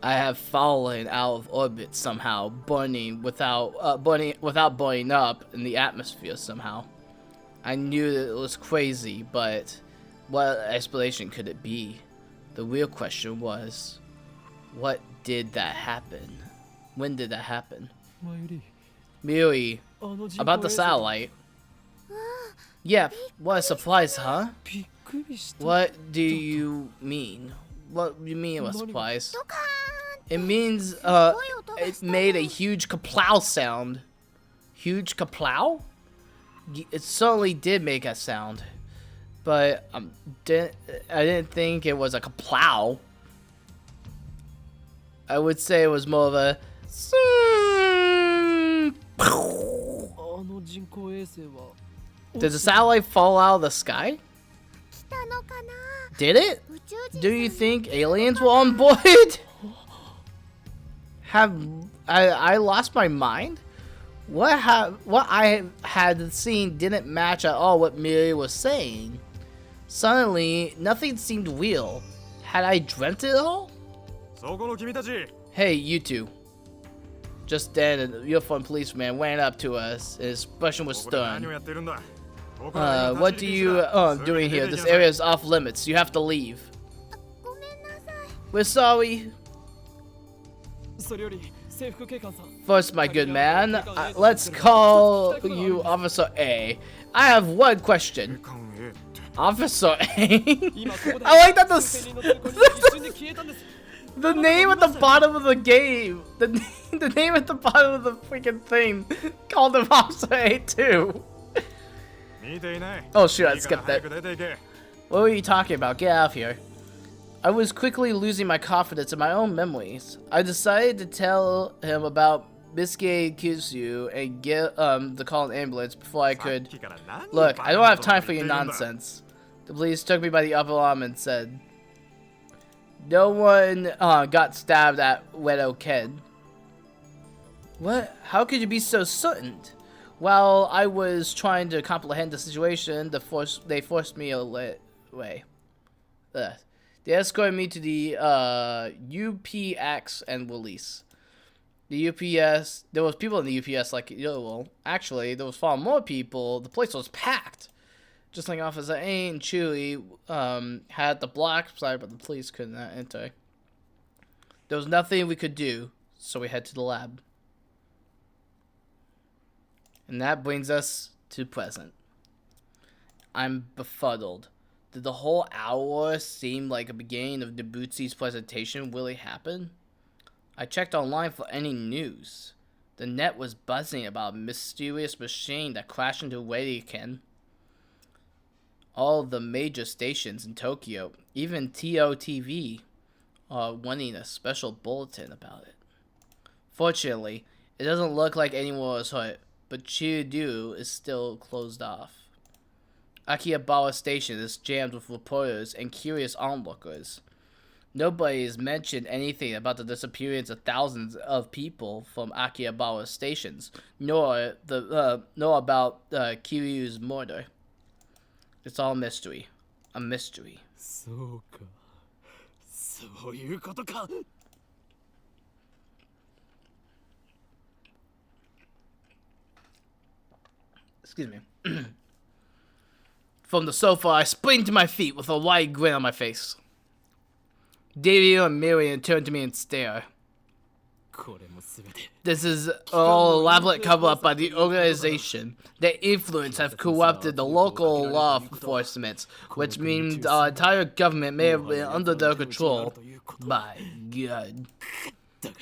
I have fallen out of orbit somehow, burning without burning up in the atmosphere somehow. I knew that it was crazy, but what explanation could it be? The real question was, what did that happen? When did that happen? Miuri, about the satellite. Yeah, what a surprise, huh? What do you mean? What do you mean a surprise? It means, it made a huge kaplow sound. Huge kaplow? It certainly did make a sound. But, I didn't think it was a kaplow. I would say it was more of a... Did the satellite fall out of the sky? Did it? Do you think aliens were on board? Have I lost my mind? What I had seen didn't match at all what Miri was saying. Suddenly, nothing seemed real. Had I dreamt it all? Hey, you two. Just then, a uniformed policeman ran up to us. His expression was stern. What are you doing here? This area is off limits. You have to leave. We're sorry. First, my good man, let's call you Officer A. I have one question. Officer A? I like that the name at the bottom of the game, the name at the bottom of the freaking thing called him Officer A too. Oh shoot, I skipped that. What were you talking about? Get out of here. I was quickly losing my confidence in my own memories. I decided to tell him about Biscuit Kisu and get to call an ambulance before I could. Look, I don't have time for your nonsense. The police took me by the upper arm and said, no one got stabbed at Wedo Kid. What? How could you be so certain? While I was trying to comprehend the situation, they forced me away. They escorted me to the UPX and release. The UPS, there was people in the UPS like, well, actually, there was far more people. The place was packed. Just like Officer A and Chewie had the block side, but the police could not enter. There was nothing we could do, so we head to the lab. And that brings us to present. I'm befuddled. Did the whole hour seem like a beginning of Nobutsu's presentation really happen? I checked online for any news. The net was buzzing about a mysterious machine that crashed into Waiken. All of the major stations in Tokyo, even TOTV, are wanting a special bulletin about it. Fortunately, it doesn't look like anyone was hurt, but Chiyodu is still closed off. Akihabara Station is jammed with reporters and curious onlookers. Nobody has mentioned anything about the disappearance of thousands of people from Akihabara stations, nor about Kiryu's murder. It's all mystery. A mystery. そうか。そういうことか。 Excuse me. From the sofa, I sprang to my feet with a wide grin on my face. Davy and Miriam turned to me and stared. これもすべて This is all elaborate cover-up by the organization. Their influence have corrupted the local law enforcement, which means our entire government may have been under their control. By God. だが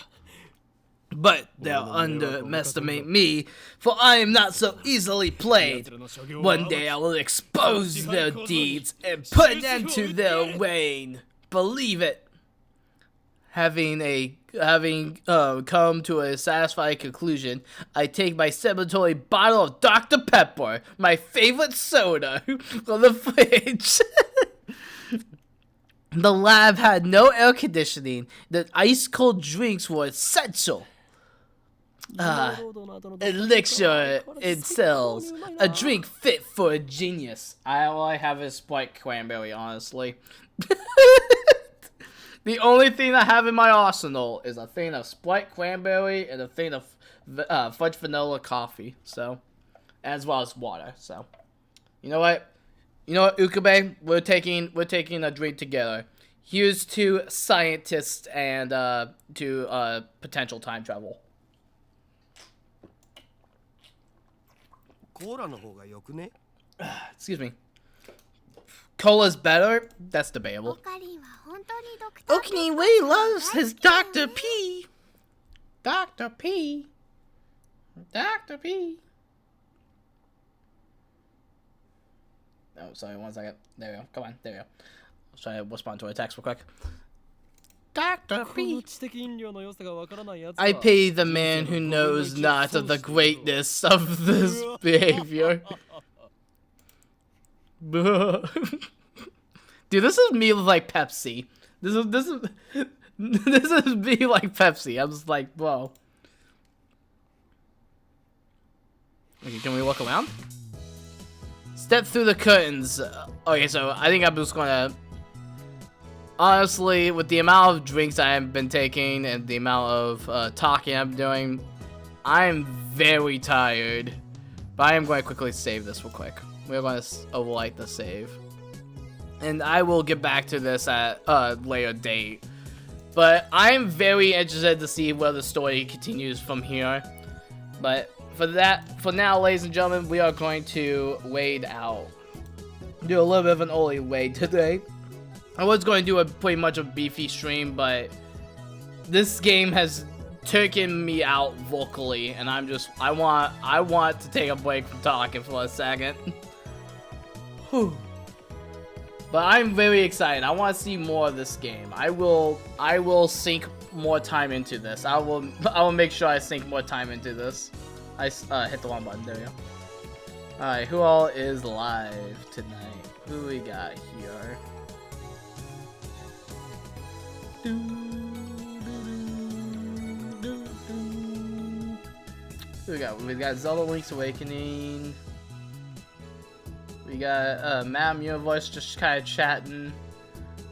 But they'll underestimate me, for I am not so easily played. One day I will expose their deeds and put an end to their reign. Believe it. Having come to a satisfying conclusion, I take my celebratory bottle of Dr. Pepper, my favorite soda, from the fridge. The lab had no air conditioning. The ice-cold drinks were essential. Elixir in cells. A drink fit for a genius. All I have is Sprite Cranberry, honestly. The only thing I have in my arsenal is a thing of Sprite Cranberry and a thing of fudge vanilla coffee. So, as well as water. So, you know what? You know what, Ukube? We're taking a drink together. Here's to scientists and to potential time travel. コーラの方がよくね Excuse me. Cola's better? That's オ debatable. カリンは本当にドクター Oakley really loves his Dr. P. Dr. P. Dr. P. Oh, sorry, 1 second. There we go. Come on, there we go. Let's try to respond to a text real quick. Dr. この P. 知的飲料の良さがわからないやつは I pity the man who knows not of the greatness of this behavior. Dude, this is me with like Pepsi. This is this is me like Pepsi. I'm just like, whoa. Okay, can we walk around? Step through the curtains. Okay, so I think I'm just gonna. Honestly, with the amount of drinks I've been taking and the amount of talking I'm doing, I'm very tired. But I am going to quickly save this real quick. We're going to overwrite the save. And I will get back to this at a later date. But I am very interested to see where the story continues from here. But for now, ladies and gentlemen, we are going to wade out. Do a little bit of an early wade today. I was going to do a pretty much a beefy stream, but this game has taken me out vocally, and I want to take a break from talking for a second. Whew. But I'm very excited. I want to see more of this game. I will sink more time into this. I will make sure I sink more time into this. I hit the wrong button. There we go. All right, who all is live tonight? Who we got here? Who we got? We got Zelda Link's Awakening. We got Madam Universe just kind of chatting.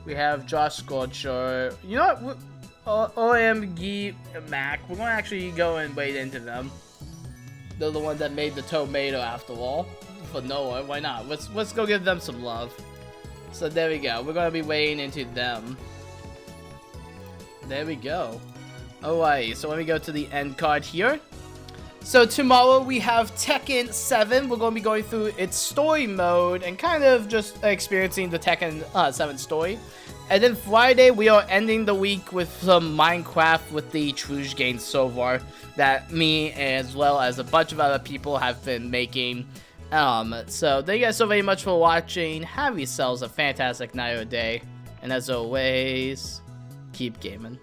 We have Josh Scorcher. You know what? OMG Mac. We're gonna actually go and wade into them. They're the ones that made the tomato after all. For Noah, why not? Let's go give them some love. So there we go. We're gonna be wading into them. There we go. Alright, so let me go to the end card here. So tomorrow we have Tekken 7. We're going to be going through its story mode and kind of just experiencing the Tekken 7 story. And then Friday we are ending the week with some Minecraft with the Truge Game server that me as well as a bunch of other people have been making. So thank you guys so very much for watching. Have yourselves a fantastic night or day. And as always, keep gaming.